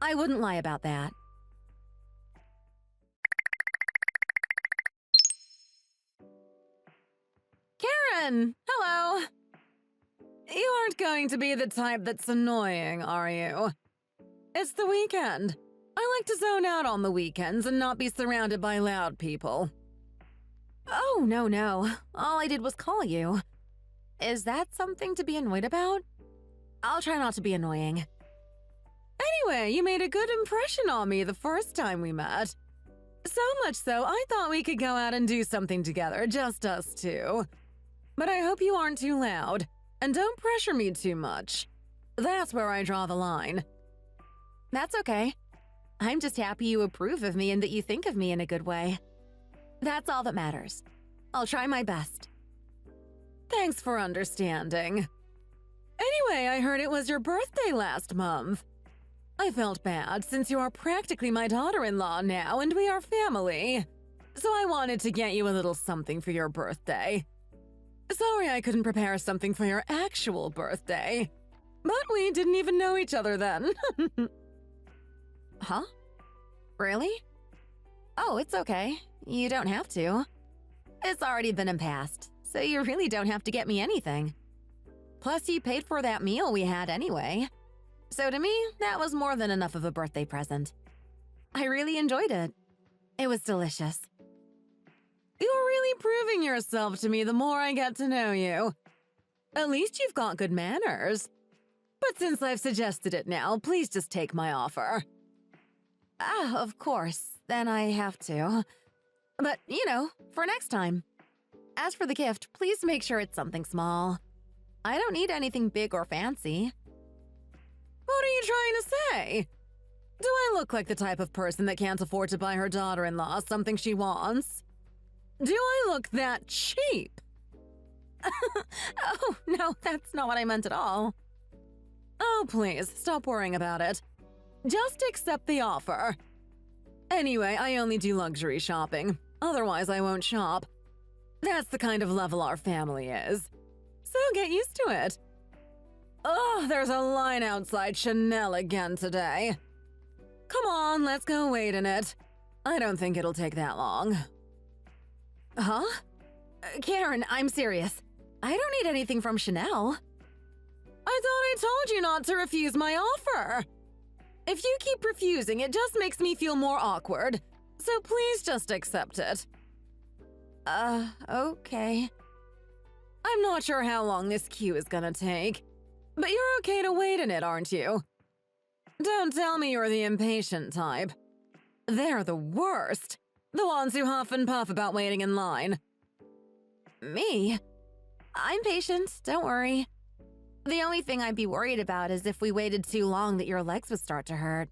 I wouldn't lie about that. Karen! Hello! You aren't going to be the type that's annoying, are you? It's the weekend. I like to zone out on the weekends and not be surrounded by loud people. Oh, no. All I did was call you. Is that something to be annoyed about? I'll try not to be annoying. Anyway, you made a good impression on me the first time we met. So much so, I thought we could go out and do something together, just us two. But I hope you aren't too loud, and don't pressure me too much. That's where I draw the line. That's okay. I'm just happy you approve of me and that you think of me in a good way. That's all that matters. I'll try my best. Thanks for understanding. Anyway, I heard it was your birthday last month. I felt bad since you are practically my daughter-in-law now and we are family. So I wanted to get you a little something for your birthday. Sorry I couldn't prepare something for your actual birthday. But we didn't even know each other then. Huh? Really? Oh, it's okay. You don't have to. It's already been in past, so you really don't have to get me anything. Plus, you paid for that meal we had anyway. So to me, that was more than enough of a birthday present. I really enjoyed it. It was delicious. You're really proving yourself to me the more I get to know you. At least you've got good manners. But since I've suggested it now, please just take my offer. Ah, of course. Then I have to. But, for next time. As for the gift, please make sure it's something small. I don't need anything big or fancy. What are you trying to say? Do I look like the type of person that can't afford to buy her daughter-in-law something she wants? Do I look that cheap? Oh, no, that's not what I meant at all. Oh, please, stop worrying about it. Just accept the offer. Anyway, I only do luxury shopping. Otherwise, I won't shop. That's the kind of level our family is. So get used to it. Oh, there's a line outside Chanel again today. Come on, let's go wait in it. I don't think it'll take that long. Huh? Karen, I'm serious. I don't need anything from Chanel. I thought I told you not to refuse my offer. If you keep refusing, it just makes me feel more awkward. So please just accept it. Okay. I'm not sure how long this queue is gonna take, but you're okay to wait in it, aren't you? Don't tell me you're the impatient type. They're the worst. The ones who huff and puff about waiting in line. Me? I'm patient, don't worry. The only thing I'd be worried about is if we waited too long that your legs would start to hurt.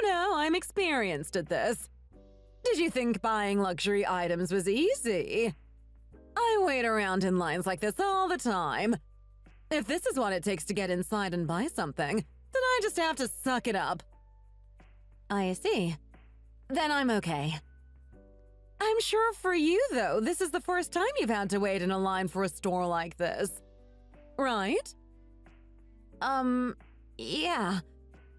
No, I'm experienced at this. Did you think buying luxury items was easy? I wait around in lines like this all the time. If this is what it takes to get inside and buy something, then I just have to suck it up. I see. Then I'm okay. I'm sure for you, though, this is the first time you've had to wait in a line for a store like this. Right? Yeah.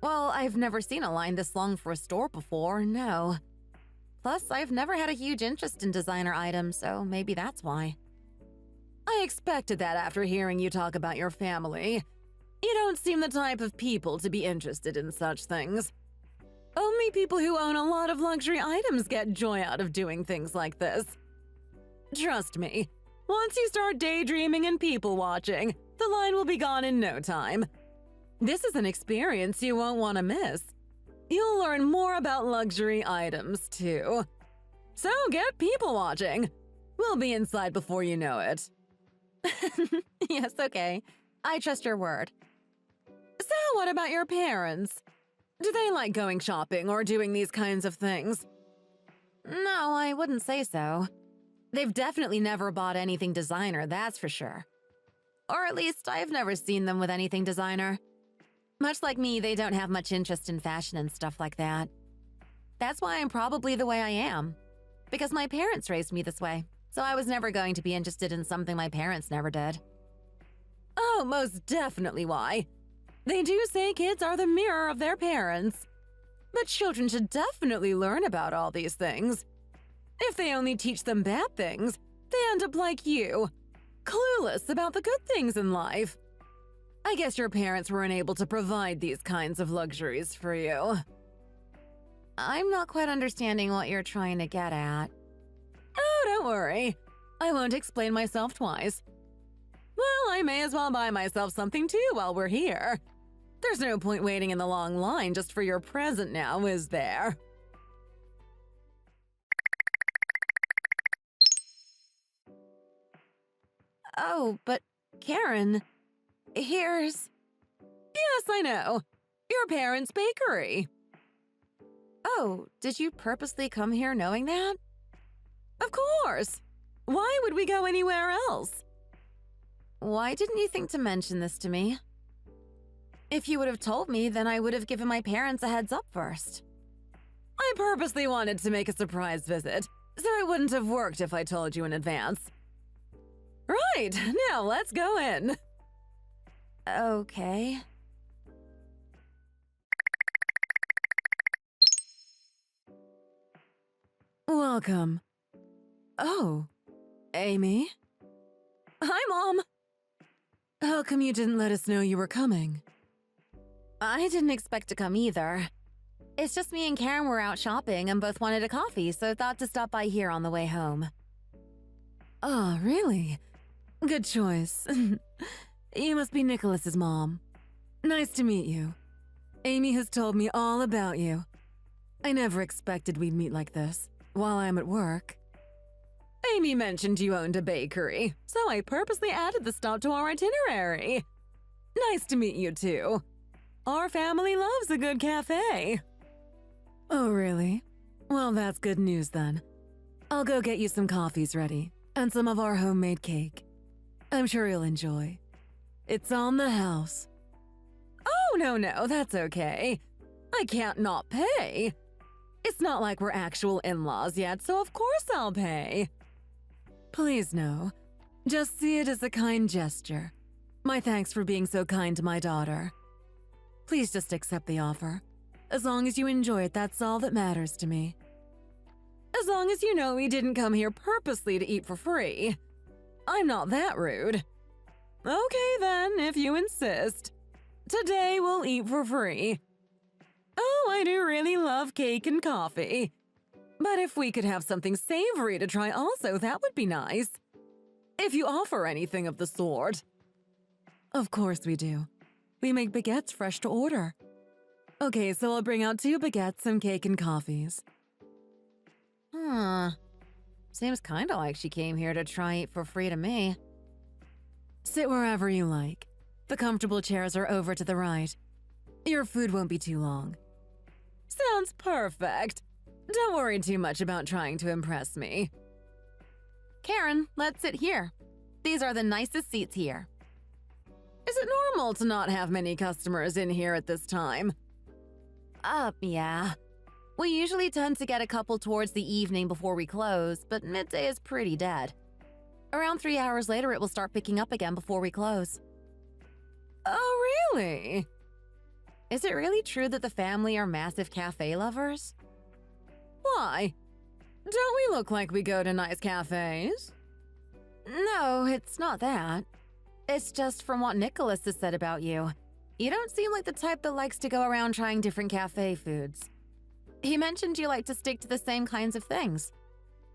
Well, I've never seen a line this long for a store before, no. Plus, I've never had a huge interest in designer items, so maybe that's why. I expected that after hearing you talk about your family. You don't seem the type of people to be interested in such things. Only people who own a lot of luxury items get joy out of doing things like this. Trust me, once you start daydreaming and people-watching, the line will be gone in no time. This is an experience you won't want to miss. You'll learn more about luxury items, too. So get people-watching. We'll be inside before you know it. Yes, okay. I trust your word. So what about your parents? Do they like going shopping or doing these kinds of things? No, I wouldn't say so. They've definitely never bought anything designer, that's for sure. Or at least I've never seen them with anything designer. Much like me, they don't have much interest in fashion and stuff like that. That's why I'm probably the way I am. Because my parents raised me this way, so I was never going to be interested in something my parents never did. Oh, most definitely why. They do say kids are the mirror of their parents. But children should definitely learn about all these things. If they only teach them bad things, they end up like you, clueless about the good things in life. I guess your parents weren't able to provide these kinds of luxuries for you. I'm not quite understanding what you're trying to get at. Oh, don't worry. I won't explain myself twice. Well, I may as well buy myself something too while we're here. There's no point waiting in the long line just for your present now, is there? Oh, but Karen, here's... Yes, I know. Your parents' bakery. Oh, did you purposely come here knowing that? Of course. Why would we go anywhere else? Why didn't you think to mention this to me? If you would have told me, then I would have given my parents a heads up first. I purposely wanted to make a surprise visit, so it wouldn't have worked if I told you in advance. Right, now let's go in. Okay. Welcome. Oh, Amy? Hi, Mom! How come you didn't let us know you were coming? I didn't expect to come either. It's just me and Karen were out shopping and both wanted a coffee, so thought to stop by here on the way home. Oh, really? Good choice. You must be Nicholas's mom. Nice to meet you. Amy has told me all about you. I never expected we'd meet like this, while I'm at work. Amy mentioned you owned a bakery, so I purposely added the stop to our itinerary. Nice to meet you, too. Our family loves a good cafe. Oh, really? Well, that's good news then. I'll go get you some coffees ready, and some of our homemade cake. I'm sure you'll enjoy. It's on the house. Oh, no, that's okay. I can't not pay. It's not like we're actual in-laws yet, so of course I'll pay. Please no. Just see it as a kind gesture. My thanks for being so kind to my daughter. Please just accept the offer. As long as you enjoy it, that's all that matters to me. As long as you know we didn't come here purposely to eat for free. I'm not that rude. Okay then, if you insist. Today we'll eat for free. Oh, I do really love cake and coffee. But if we could have something savory to try also, that would be nice. If you offer anything of the sort. Of course we do. We make baguettes fresh to order. Okay, so I'll bring out 2 baguettes, some cake and coffees. Seems kinda like she came here to try eat for free to me. Sit wherever you like. The comfortable chairs are over to the right. Your food won't be too long. Sounds perfect. Don't worry too much about trying to impress me. Karen, let's sit here. These are the nicest seats here. Is it normal to not have many customers in here at this time? Yeah. We usually tend to get a couple towards the evening before we close, but midday is pretty dead. Around 3 hours later, it will start picking up again before we close. Oh, really? Is it really true that the family are massive cafe lovers? Why? Don't we look like we go to nice cafes? No, it's not that. It's just from what Nicholas has said about you. You don't seem like the type that likes to go around trying different cafe foods. He mentioned you like to stick to the same kinds of things.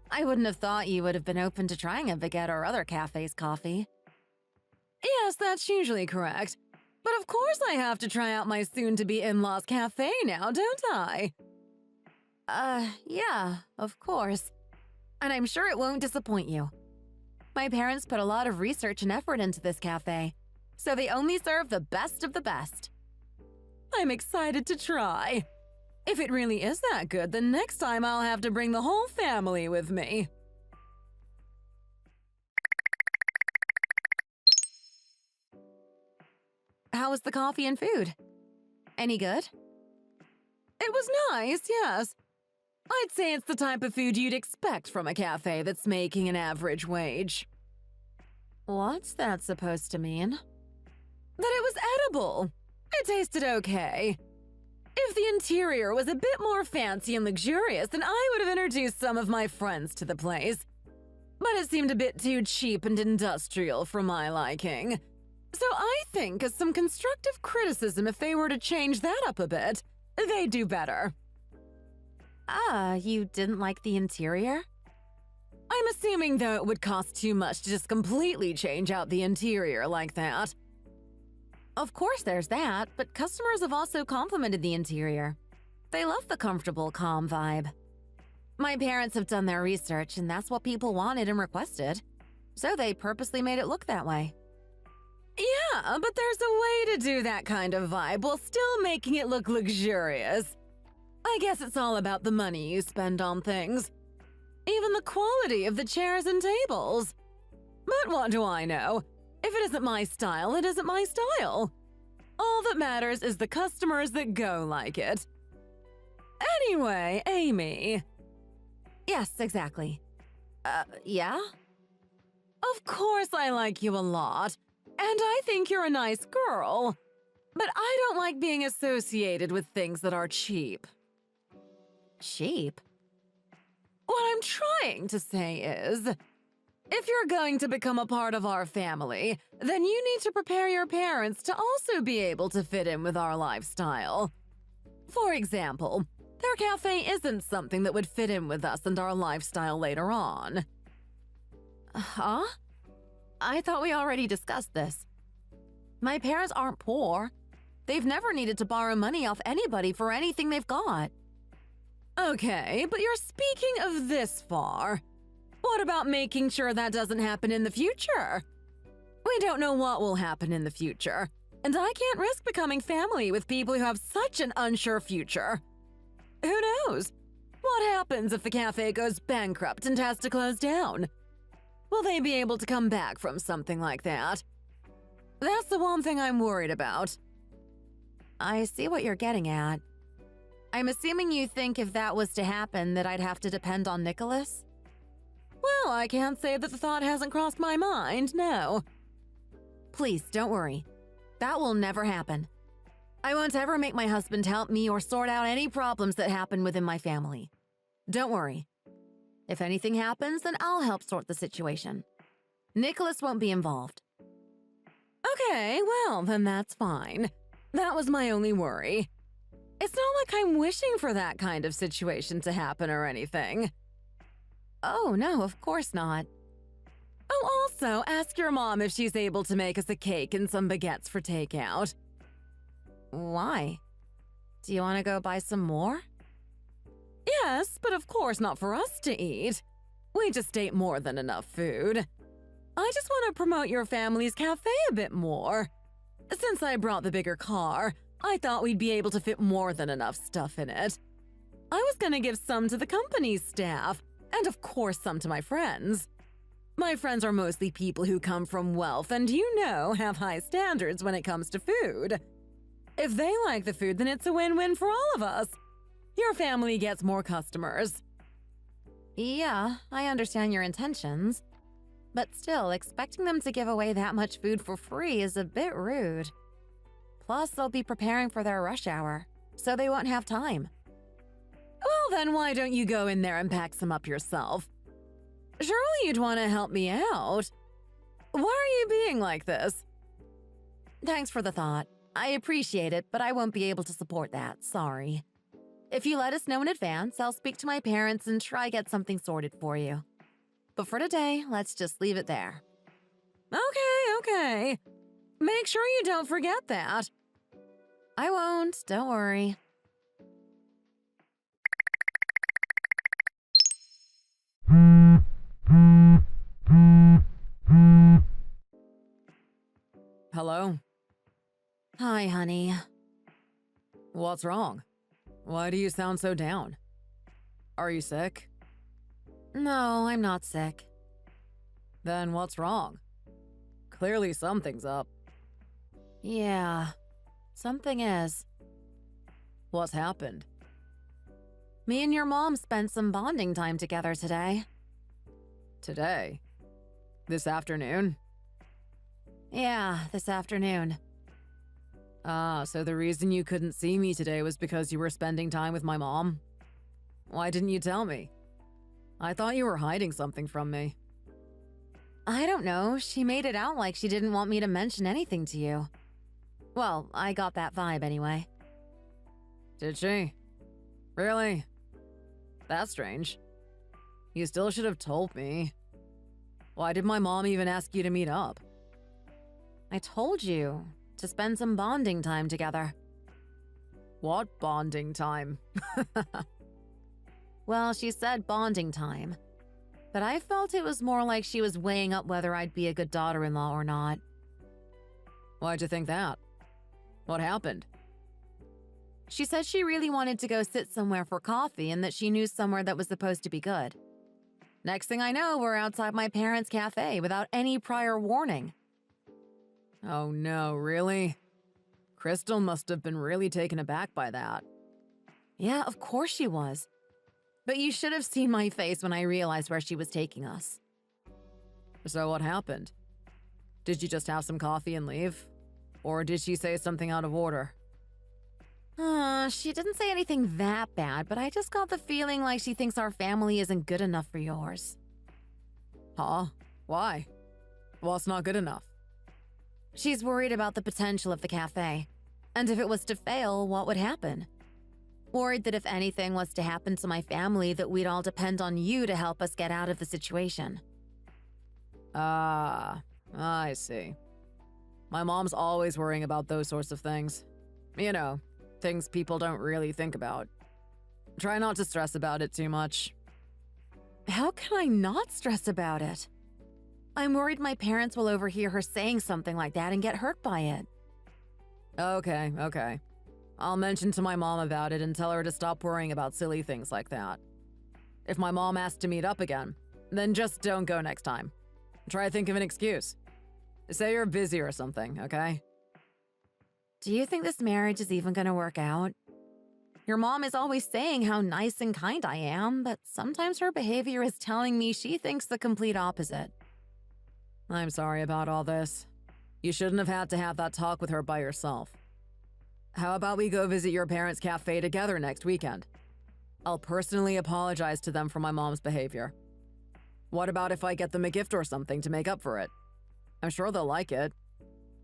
I wouldn't have thought you would have been open to trying a baguette or other cafe's coffee. Yes, that's usually correct. But of course I have to try out my soon-to-be in-laws cafe now, don't I? Yeah, of course. And I'm sure it won't disappoint you. My parents put a lot of research and effort into this cafe, so they only serve the best of the best. I'm excited to try. If it really is that good, then next time I'll have to bring the whole family with me. How was the coffee and food? Any good? It was nice, yes. I'd say it's the type of food you'd expect from a cafe that's making an average wage. What's that supposed to mean? That it was edible. It tasted okay. If the interior was a bit more fancy and luxurious, then I would have introduced some of my friends to the place. But it seemed a bit too cheap and industrial for my liking. So I think as some constructive criticism, if they were to change that up a bit, they'd do better. You didn't like the interior? I'm assuming, though, it would cost too much to just completely change out the interior like that. Of course there's that, but customers have also complimented the interior. They love the comfortable, calm vibe. My parents have done their research, and that's what people wanted and requested. So they purposely made it look that way. Yeah, but there's a way to do that kind of vibe while still making it look luxurious. I guess it's all about the money you spend on things. Even the quality of the chairs and tables. But what do I know? If it isn't my style, it isn't my style. All that matters is the customers that go like it. Anyway, Amy. Yes, exactly. Yeah? Of course I like you a lot, and I think you're a nice girl. But I don't like being associated with things that are cheap. Cheap? What I'm trying to say is, if you're going to become a part of our family, then you need to prepare your parents to also be able to fit in with our lifestyle. For example, their cafe isn't something that would fit in with us and our lifestyle later on. Huh? I thought we already discussed this. My parents aren't poor. They've never needed to borrow money off anybody for anything they've got. Okay, but you're speaking of this far. What about making sure that doesn't happen in the future? We don't know what will happen in the future, and I can't risk becoming family with people who have such an unsure future. Who knows? What happens if the cafe goes bankrupt and has to close down? Will they be able to come back from something like that? That's the one thing I'm worried about. I see what you're getting at. I'm assuming you think if that was to happen that I'd have to depend on Nicholas? Well, I can't say that the thought hasn't crossed my mind, no. Please, don't worry. That will never happen. I won't ever make my husband help me or sort out any problems that happen within my family. Don't worry. If anything happens, then I'll help sort the situation. Nicholas won't be involved. Okay, well, then that's fine. That was my only worry. It's not like I'm wishing for that kind of situation to happen or anything. Oh, no, of course not. Oh, also, ask your mom if she's able to make us a cake and some baguettes for takeout. Why? Do you want to go buy some more? Yes, but of course not for us to eat. We just ate more than enough food. I just want to promote your family's cafe a bit more. Since I brought the bigger car, I thought we'd be able to fit more than enough stuff in it. I was gonna give some to the company's staff, and of course some to my friends. My friends are mostly people who come from wealth and, you know, have high standards when it comes to food. If they like the food, then it's a win-win for all of us. Your family gets more customers. Yeah, I understand your intentions. But still, expecting them to give away that much food for free is a bit rude. Plus, they'll be preparing for their rush hour, so they won't have time. Well, then why don't you go in there and pack some up yourself? Surely you'd want to help me out. Why are you being like this? Thanks for the thought. I appreciate it, but I won't be able to support that, sorry. If you let us know in advance, I'll speak to my parents and try get something sorted for you. But for today, let's just leave it there. Okay. Make sure you don't forget that. I won't, don't worry. Hello? Hi, honey. What's wrong? Why do you sound so down? Are you sick? No, I'm not sick. Then what's wrong? Clearly something's up. Yeah, something is. What's happened? Me and your mom spent some bonding time together today. Today? This afternoon? Yeah, this afternoon. Ah, so the reason you couldn't see me today was because you were spending time with my mom? Why didn't you tell me? I thought you were hiding something from me. I don't know, she made it out like she didn't want me to mention anything to you. Well, I got that vibe anyway. Did she? Really? That's strange. You still should have told me. Why did my mom even ask you to meet up? I told you, to spend some bonding time together. What bonding time? Well, she said bonding time, but I felt it was more like she was weighing up whether I'd be a good daughter-in-law or not. Why'd you think that? What happened? She said she really wanted to go sit somewhere for coffee and that she knew somewhere that was supposed to be good. Next thing I know, we're outside my parents' cafe without any prior warning. Oh no, really? Crystal must have been really taken aback by that. Yeah, of course she was. But you should have seen my face when I realized where she was taking us. So what happened? Did you just have some coffee and leave? Or did she say something out of order? She didn't say anything that bad, but I just got the feeling like she thinks our family isn't good enough for yours. Huh? Why? What's not good enough? She's worried about the potential of the cafe. And if it was to fail, what would happen? Worried that if anything was to happen to my family, that we'd all depend on you to help us get out of the situation. Ah, I see. My mom's always worrying about those sorts of things. You know, things people don't really think about. Try not to stress about it too much. How can I not stress about it? I'm worried my parents will overhear her saying something like that and get hurt by it. Okay. I'll mention to my mom about it and tell her to stop worrying about silly things like that. If my mom asks to meet up again, then just don't go next time. Try to think of an excuse. Say you're busy or something, okay? Do you think this marriage is even gonna work out? Your mom is always saying how nice and kind I am, but sometimes her behavior is telling me she thinks the complete opposite. I'm sorry about all this. You shouldn't have had to have that talk with her by yourself. How about we go visit your parents' cafe together next weekend? I'll personally apologize to them for my mom's behavior. What about if I get them a gift or something to make up for it? I'm sure they'll like it.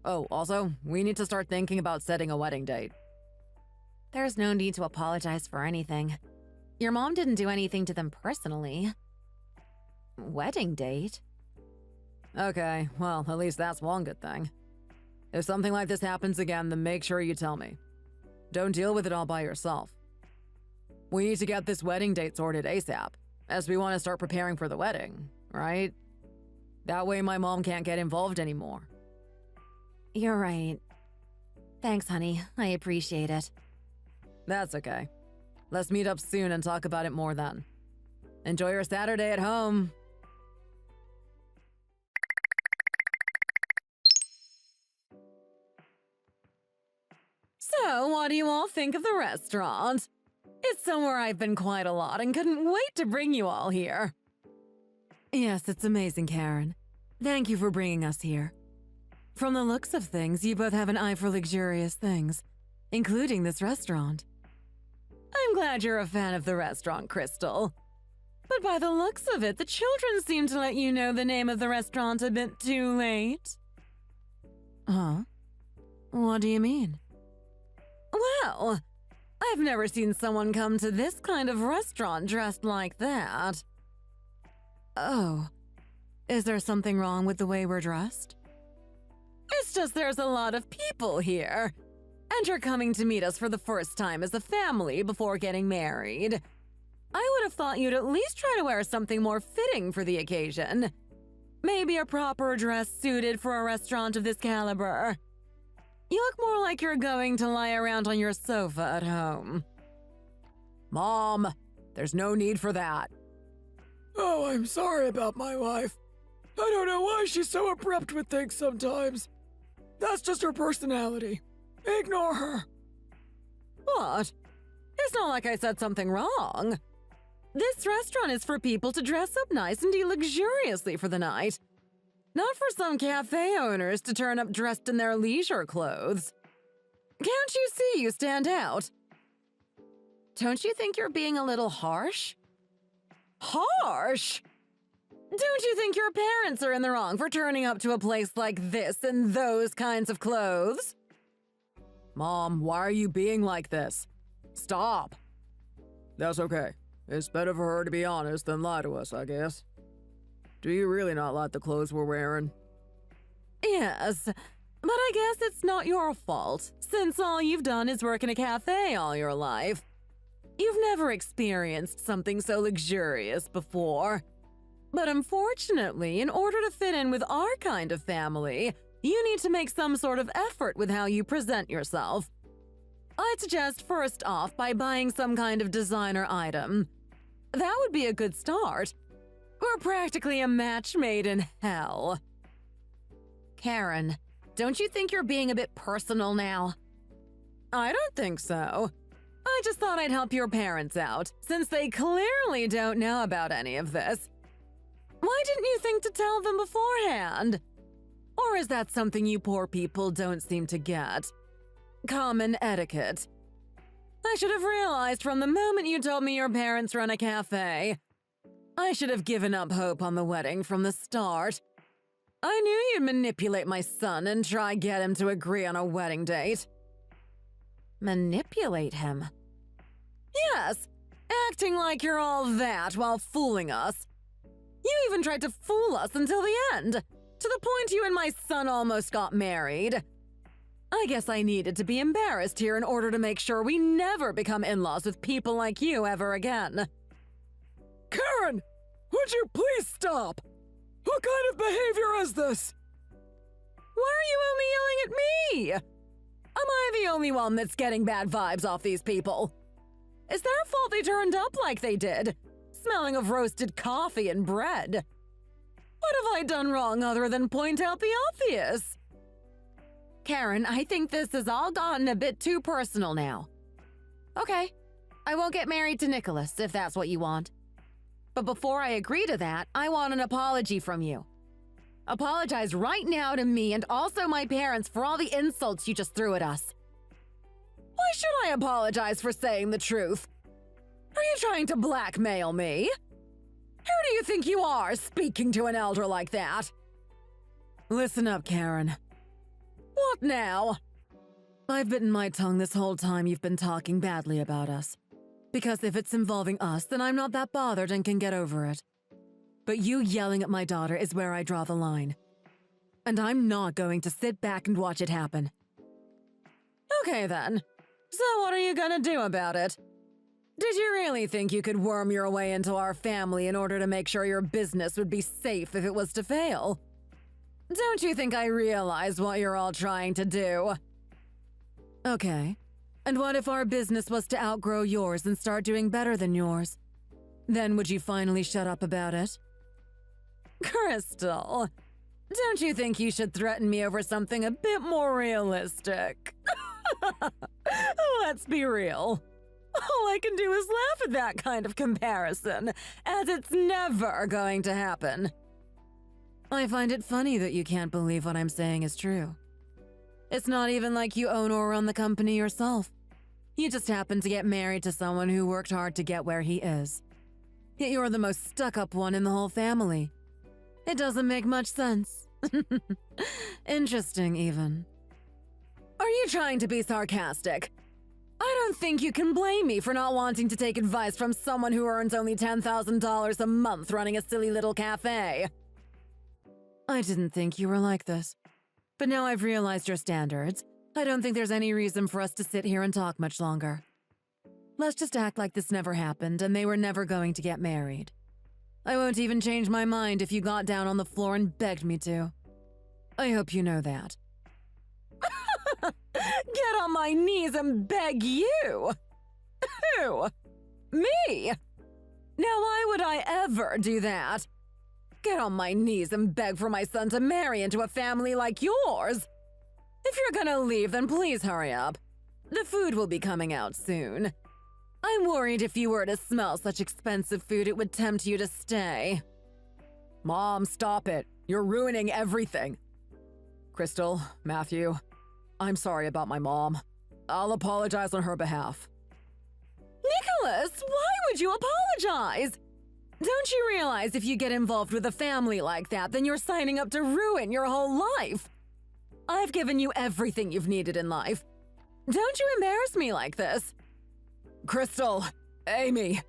Oh, also, we need to start thinking about setting a wedding date. There's no need to apologize for anything. Your mom didn't do anything to them personally. Wedding date? Okay, well, at least that's one good thing. If something like this happens again, then make sure you tell me. Don't deal with it all by yourself. We need to get this wedding date sorted ASAP, as we want to start preparing for the wedding, right? That way my mom can't get involved anymore. You're right. Thanks, honey. I appreciate it. That's okay. Let's meet up soon and talk about it more then. Enjoy your Saturday at home. So, what do you all think of the restaurant? It's somewhere I've been quite a lot and couldn't wait to bring you all here. Yes, it's amazing, Karen. Thank you for bringing us here. From the looks of things, you both have an eye for luxurious things, including this restaurant. I'm glad you're a fan of the restaurant, Crystal. But by the looks of it, the children seem to let you know the name of the restaurant a bit too late. Huh? What do you mean? Well, I've never seen someone come to this kind of restaurant dressed like that. Oh, is there something wrong with the way we're dressed? It's just there's a lot of people here, and you're coming to meet us for the first time as a family before getting married. I would have thought you'd at least try to wear something more fitting for the occasion. Maybe a proper dress suited for a restaurant of this caliber. You look more like you're going to lie around on your sofa at home. Mom, there's no need for that. Oh, I'm sorry about my wife. I don't know why she's so abrupt with things sometimes. That's just her personality. Ignore her. What? It's not like I said something wrong. This restaurant is for people to dress up nice and eat luxuriously for the night. Not for some cafe owners to turn up dressed in their leisure clothes. Can't you see you stand out? Don't you think you're being a little harsh? Harsh? Don't you think your parents are in the wrong for turning up to a place like this in those kinds of clothes? Mom, why are you being like this? Stop. That's okay. It's better for her to be honest than lie to us, I guess. Do you really not like the clothes we're wearing? Yes, but I guess it's not your fault, since all you've done is work in a cafe all your life. You've never experienced something so luxurious before. But unfortunately, in order to fit in with our kind of family, you need to make some sort of effort with how you present yourself. I'd suggest first off by buying some kind of designer item. That would be a good start. We're practically a match made in hell. Karen, don't you think you're being a bit personal now? I don't think so. I just thought I'd help your parents out, since they clearly don't know about any of this. Why didn't you think to tell them beforehand? Or is that something you poor people don't seem to get? Common etiquette. I should have realized from the moment you told me your parents run a cafe. I should have given up hope on the wedding from the start. I knew you'd manipulate my son and try get him to agree on a wedding date. Manipulate him? Yes, acting like you're all that while fooling us. You even tried to fool us until the end, to the point you and my son almost got married. I guess I needed to be embarrassed here in order to make sure we never become in-laws with people like you ever again. Karen, would you please stop? What kind of behavior is this? Why are you only yelling at me? Am I the only one that's getting bad vibes off these people? Is their fault they turned up like they did, smelling of roasted coffee and bread? What have I done wrong other than point out the obvious? Karen, I think this has all gotten a bit too personal now. Okay, I won't get married to Nicholas if that's what you want. But before I agree to that, I want an apology from you. Apologize right now to me and also my parents for all the insults you just threw at us. Why should I apologize for saying the truth? Are you trying to blackmail me? Who do you think you are, speaking to an elder like that? Listen up, Karen. What now? I've bitten my tongue this whole time you've been talking badly about us. Because if it's involving us, then I'm not that bothered and can get over it. But you yelling at my daughter is where I draw the line. And I'm not going to sit back and watch it happen. Okay then. So what are you gonna do about it? Did you really think you could worm your way into our family in order to make sure your business would be safe if it was to fail? Don't you think I realize what you're all trying to do? Okay. And what if our business was to outgrow yours and start doing better than yours? Then would you finally shut up about it? Crystal, don't you think you should threaten me over something a bit more realistic? Let's be real. All I can do is laugh at that kind of comparison, as it's never going to happen. I find it funny that you can't believe what I'm saying is true. It's not even like you own or run the company yourself. You just happen to get married to someone who worked hard to get where he is. Yet you're the most stuck-up one in the whole family. It doesn't make much sense. Interesting, even. Are you trying to be sarcastic? I don't think you can blame me for not wanting to take advice from someone who earns only $10,000 a month running a silly little cafe. I didn't think you were like this. But now I've realized your standards. I don't think there's any reason for us to sit here and talk much longer. Let's just act like this never happened and they were never going to get married. I won't even change my mind if you got down on the floor and begged me to. I hope you know that. Get on my knees and beg you? Who? Me? Now why would I ever do that? Get on my knees and beg for my son to marry into a family like yours? If you're gonna leave, then please hurry up. The food will be coming out soon. I'm worried if you were to smell such expensive food, it would tempt you to stay. Mom, stop it. You're ruining everything. Crystal, Matthew, I'm sorry about my mom. I'll apologize on her behalf. Nicholas, why would you apologize? Don't you realize if you get involved with a family like that, then you're signing up to ruin your whole life? I've given you everything you've needed in life. Don't you embarrass me like this. Crystal, Amy,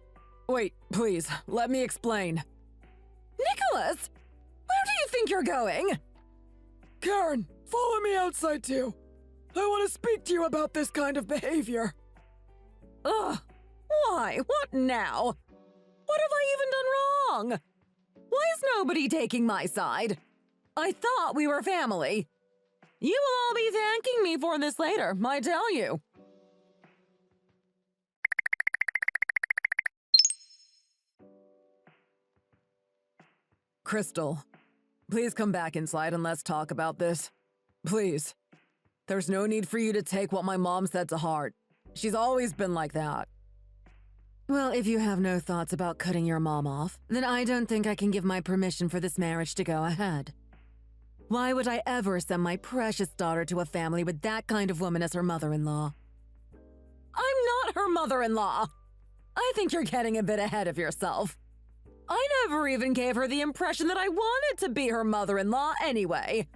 wait, please, let me explain. Nicholas, where do you think you're going? Karen, follow me outside too. I want to speak to you about this kind of behavior. Ugh, why? What now? What have I even done wrong? Why is nobody taking my side? I thought we were family. You will all be thanking me for this later, I tell you. Crystal, please come back inside and let's talk about this. Please. There's no need for you to take what my mom said to heart. She's always been like that. Well, if you have no thoughts about cutting your mom off, then I don't think I can give my permission for this marriage to go ahead. Why would I ever send my precious daughter to a family with that kind of woman as her mother-in-law? I'm not her mother-in-law! I think you're getting a bit ahead of yourself. I never even gave her the impression that I wanted to be her mother-in-law anyway.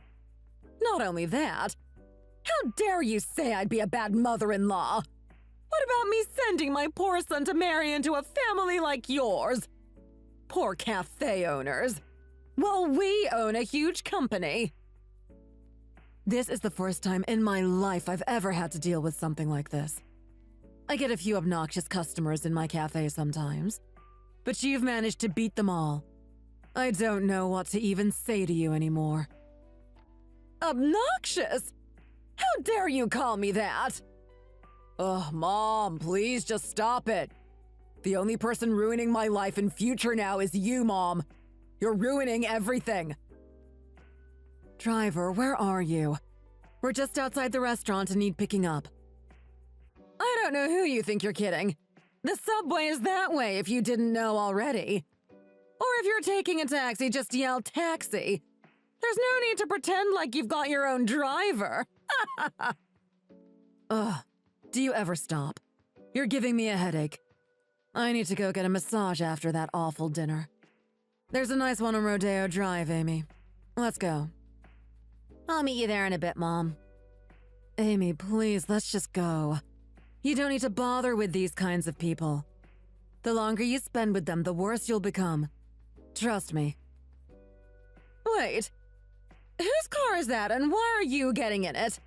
Not only that, how dare you say I'd be a bad mother-in-law? What about me sending my poor son to marry into a family like yours? Poor cafe owners. Well, we own a huge company. This is the first time in my life I've ever had to deal with something like this. I get a few obnoxious customers in my cafe sometimes, but you've managed to beat them all. I don't know what to even say to you anymore. Obnoxious? How dare you call me that? Ugh, Mom, please just stop it. The only person ruining my life and future now is you, Mom. You're ruining everything. Driver, where are you? We're just outside the restaurant and need picking up. I don't know who you think you're kidding. The subway is that way if you didn't know already. Or if you're taking a taxi, just yell taxi. There's no need to pretend like you've got your own driver. Ugh, do you ever stop? You're giving me a headache. I need to go get a massage after that awful dinner. There's a nice one on Rodeo Drive, Amy. Let's go. I'll meet you there in a bit, Mom. Amy, please, let's just go. You don't need to bother with these kinds of people. The longer you spend with them, the worse you'll become. Trust me. Wait. Whose car is that, and why are you getting in it?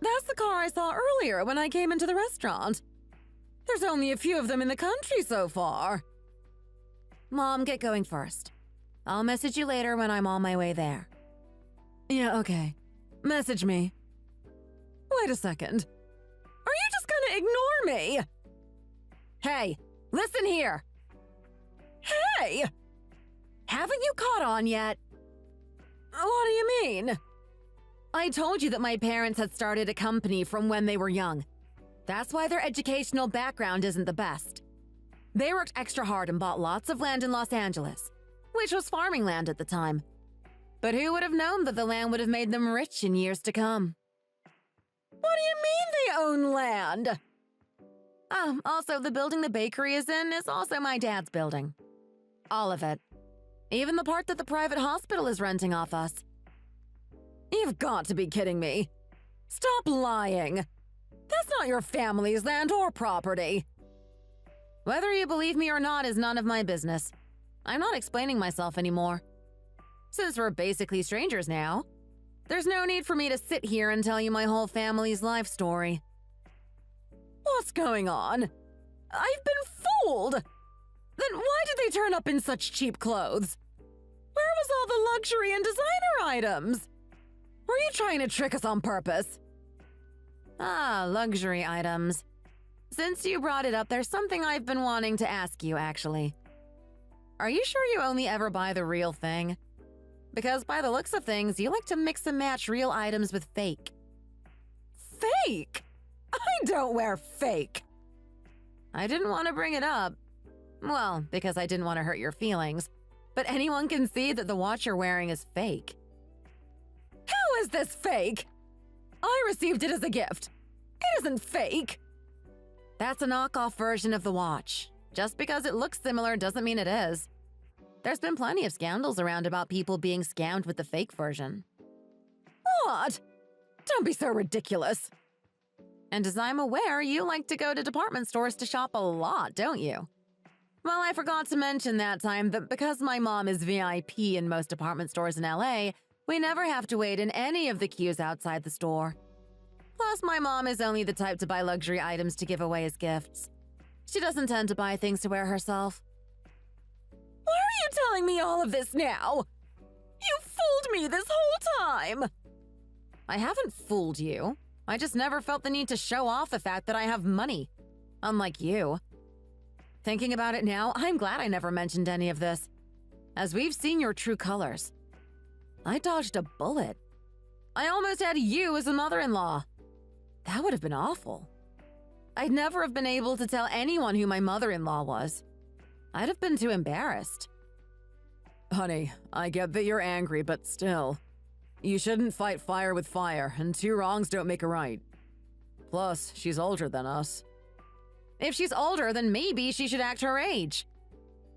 That's the car I saw earlier when I came into the restaurant. There's only a few of them in the country so far. Mom, get going first. I'll message you later when I'm on my way there. Yeah, okay. Message me. Wait a second. Are you just gonna ignore me? Hey, listen here. Hey! Haven't you caught on yet? What do you mean? I told you that my parents had started a company from when they were young. That's why their educational background isn't the best. They worked extra hard and bought lots of land in Los Angeles, which was farming land at the time. But who would have known that the land would have made them rich in years to come? What do you mean they own land? Also, the building the bakery is in is also my dad's building. All of it. Even the part that the private hospital is renting off us. You've got to be kidding me. Stop lying. That's not your family's land or property. Whether you believe me or not is none of my business. I'm not explaining myself anymore. Since we're basically strangers now, there's no need for me to sit here and tell you my whole family's life story. What's going on? I've been fooled! Then why did they turn up in such cheap clothes? Where was all the luxury and designer items? Were you trying to trick us on purpose? Luxury items. Since you brought it up, there's something I've been wanting to ask you, actually. Are you sure you only ever buy the real thing? Because by the looks of things, you like to mix and match real items with fake. Fake? I don't wear fake. I didn't want to bring it up. Well, because I didn't want to hurt your feelings. But anyone can see that the watch you're wearing is fake. How is this fake? I received it as a gift. It isn't fake. That's a knockoff version of the watch. Just because it looks similar doesn't mean it is. There's been plenty of scandals around about people being scammed with the fake version. What? Don't be so ridiculous. And as I'm aware, you like to go to department stores to shop a lot, don't you? Well, I forgot to mention that time that because my mom is VIP in most department stores in LA, we never have to wait in any of the queues outside the store. Plus, my mom is only the type to buy luxury items to give away as gifts. She doesn't tend to buy things to wear herself. Why are you telling me all of this now? You fooled me this whole time! I haven't fooled you. I just never felt the need to show off the fact that I have money. Unlike you. Thinking about it now, I'm glad I never mentioned any of this, as we've seen your true colors. I dodged a bullet. I almost had you as a mother-in-law. That would have been awful. I'd never have been able to tell anyone who my mother-in-law was. I'd have been too embarrassed. Honey, I get that you're angry, but still. You shouldn't fight fire with fire, and two wrongs don't make a right. Plus, she's older than us. If she's older, then maybe she should act her age.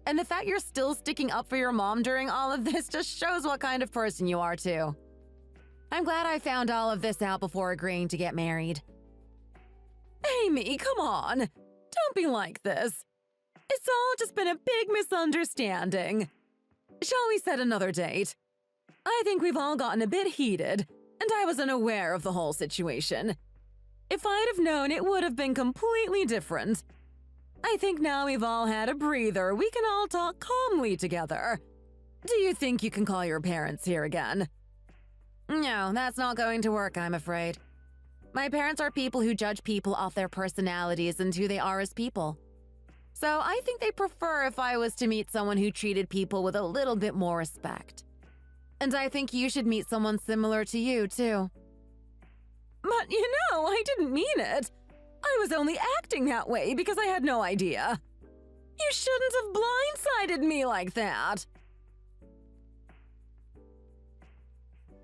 And the fact you're still sticking up for your mom during all of this just shows what kind of person you are, too. I'm glad I found all of this out before agreeing to get married. Amy, come on. Don't be like this. It's all just been a big misunderstanding. Shall we set another date? I think we've all gotten a bit heated, and I was unaware of the whole situation. If I'd have known, it would have been completely different. I think now we've all had a breather, we can all talk calmly together. Do you think you can call your parents here again? No, that's not going to work, I'm afraid. My parents are people who judge people off their personalities and who they are as people. So I think they prefer if I was to meet someone who treated people with a little bit more respect. And I think you should meet someone similar to you, too. But you know, I didn't mean it. I was only acting that way because I had no idea. You shouldn't have blindsided me like that.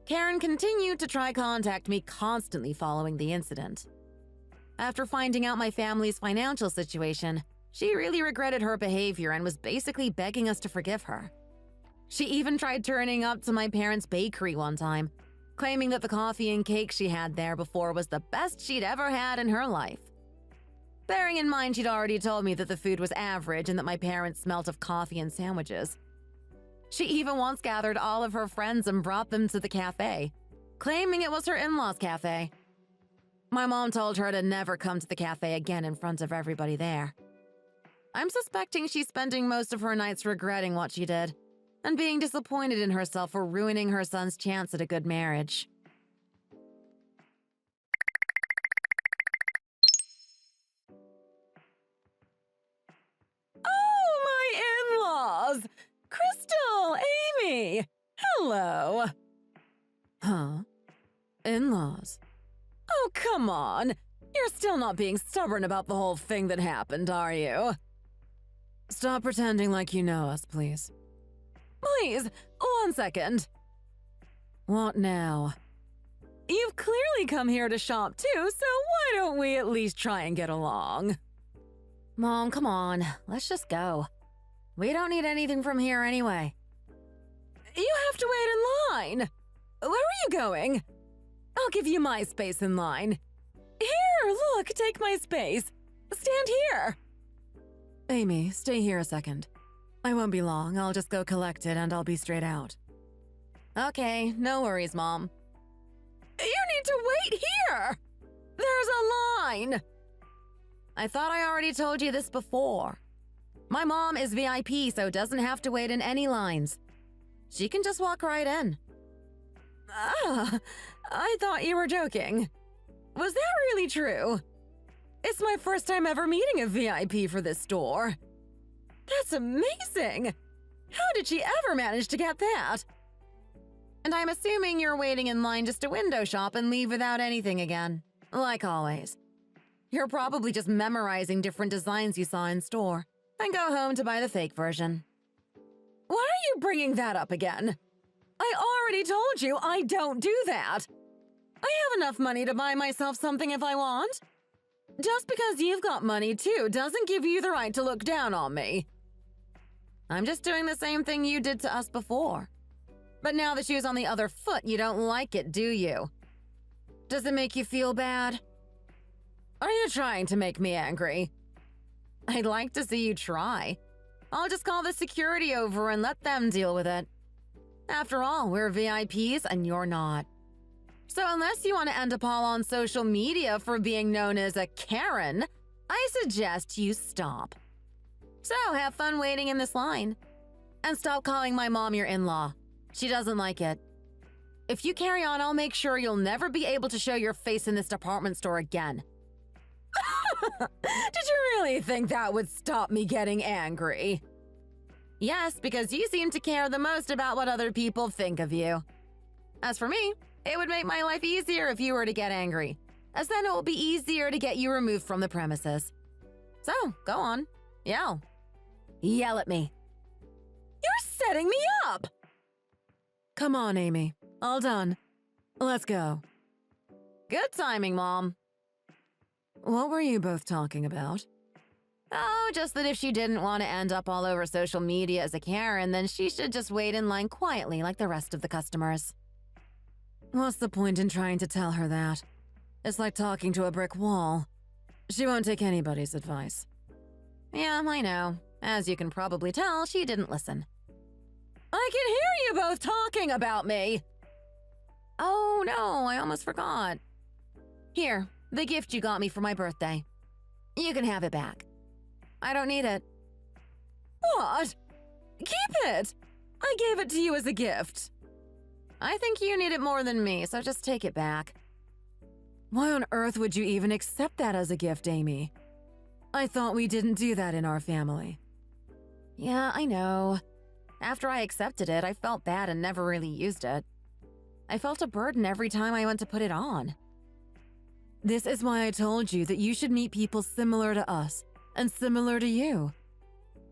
Karen continued to try contact me constantly following the incident. After finding out my family's financial situation, she really regretted her behavior and was basically begging us to forgive her. She even tried turning up to my parents' bakery one time, claiming that the coffee and cake she had there before was the best she'd ever had in her life. Bearing in mind she'd already told me that the food was average and that my parents smelt of coffee and sandwiches. She even once gathered all of her friends and brought them to the cafe, claiming it was her in-laws' cafe. My mom told her to never come to the cafe again in front of everybody there. I'm suspecting she's spending most of her nights regretting what she did and being disappointed in herself for ruining her son's chance at a good marriage. Oh, my in-laws! Crystal, Amy! Hello! Huh? In-laws? Oh, come on! You're still not being stubborn about the whole thing that happened, are you? Stop pretending like you know us, please. Please, 1 second. What now? You've clearly come here to shop too, so why don't we at least try and get along? Mom, come on, let's just go. We don't need anything from here anyway. You have to wait in line. Where are you going? I'll give you my space in line. Here, look, take my space. Stand here. Amy, stay here a second. I won't be long. I'll just go collect it and I'll be straight out. Okay, no worries, Mom. You need to wait here! There's a line! I thought I already told you this before. My mom is VIP, so doesn't have to wait in any lines. She can just walk right in. Ah, I thought you were joking. Was that really true? It's my first time ever meeting a VIP for this store. That's amazing! How did she ever manage to get that? And I'm assuming you're waiting in line just to window shop and leave without anything again. Like always. You're probably just memorizing different designs you saw in store and go home to buy the fake version. Why are you bringing that up again? I already told you I don't do that. I have enough money to buy myself something if I want. Just because you've got money too doesn't give you the right to look down on me. I'm just doing the same thing you did to us before. But now the shoe's on the other foot, you don't like it, do you? Does it make you feel bad? Are you trying to make me angry? I'd like to see you try. I'll just call the security over and let them deal with it. After all, we're VIPs and you're not. So unless you want to end up all on social media for being known as a Karen, I suggest you stop. So have fun waiting in this line. And stop calling my mom your in-law. She doesn't like it. If you carry on, I'll make sure you'll never be able to show your face in this department store again. Did you really think that would stop me getting angry? Yes, because you seem to care the most about what other people think of you. As for me, it would make my life easier if you were to get angry. as then it will be easier to get you removed from the premises. So, go on. Yell. Yell at me. You're setting me up! Come on, Amy. All done. Let's go. Good timing, Mom. What were you both talking about? Oh, just that if she didn't want to end up all over social media as a Karen, then she should just wait in line quietly like the rest of the customers. What's the point in trying to tell her that? It's like talking to a brick wall. She won't take anybody's advice. Yeah, I know. As you can probably tell, she didn't listen. I can hear you both talking about me! Oh no, I almost forgot. Here, the gift you got me for my birthday. You can have it back. I don't need it. What? Keep it! I gave it to you as a gift. I think you need it more than me, so just take it back. Why on earth would you even accept that as a gift, Amy? I thought we didn't do that in our family. Yeah, I know. After I accepted it, I felt bad and never really used it. I felt a burden every time I went to put it on. This is why I told you that you should meet people similar to us and similar to you.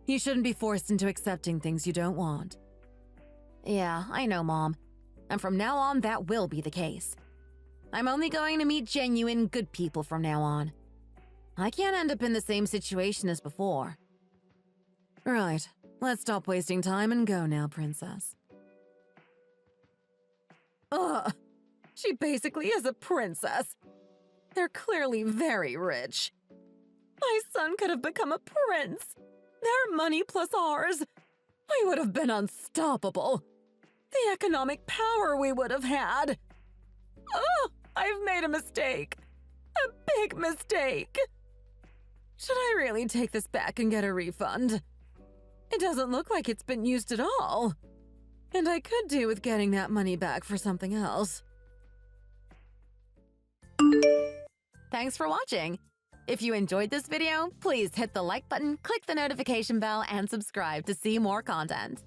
You shouldn't be forced into accepting things you don't want. Yeah, I know, Mom. And from now on, that will be the case. I'm only going to meet genuine, good people from now on. I can't end up in the same situation as before. Right. Let's stop wasting time and go now, Princess. Ugh. She basically is a princess. They're clearly very rich. My son could have become a prince. Their money plus ours. I would have been unstoppable. The economic power we would have had. Oh, I've made a mistake. A big mistake. Should I really take this back and get a refund? It doesn't look like it's been used at all. And I could do with getting that money back for something else. Thanks for watching. If you enjoyed this video, please hit the like button, click the notification bell, and subscribe to see more content.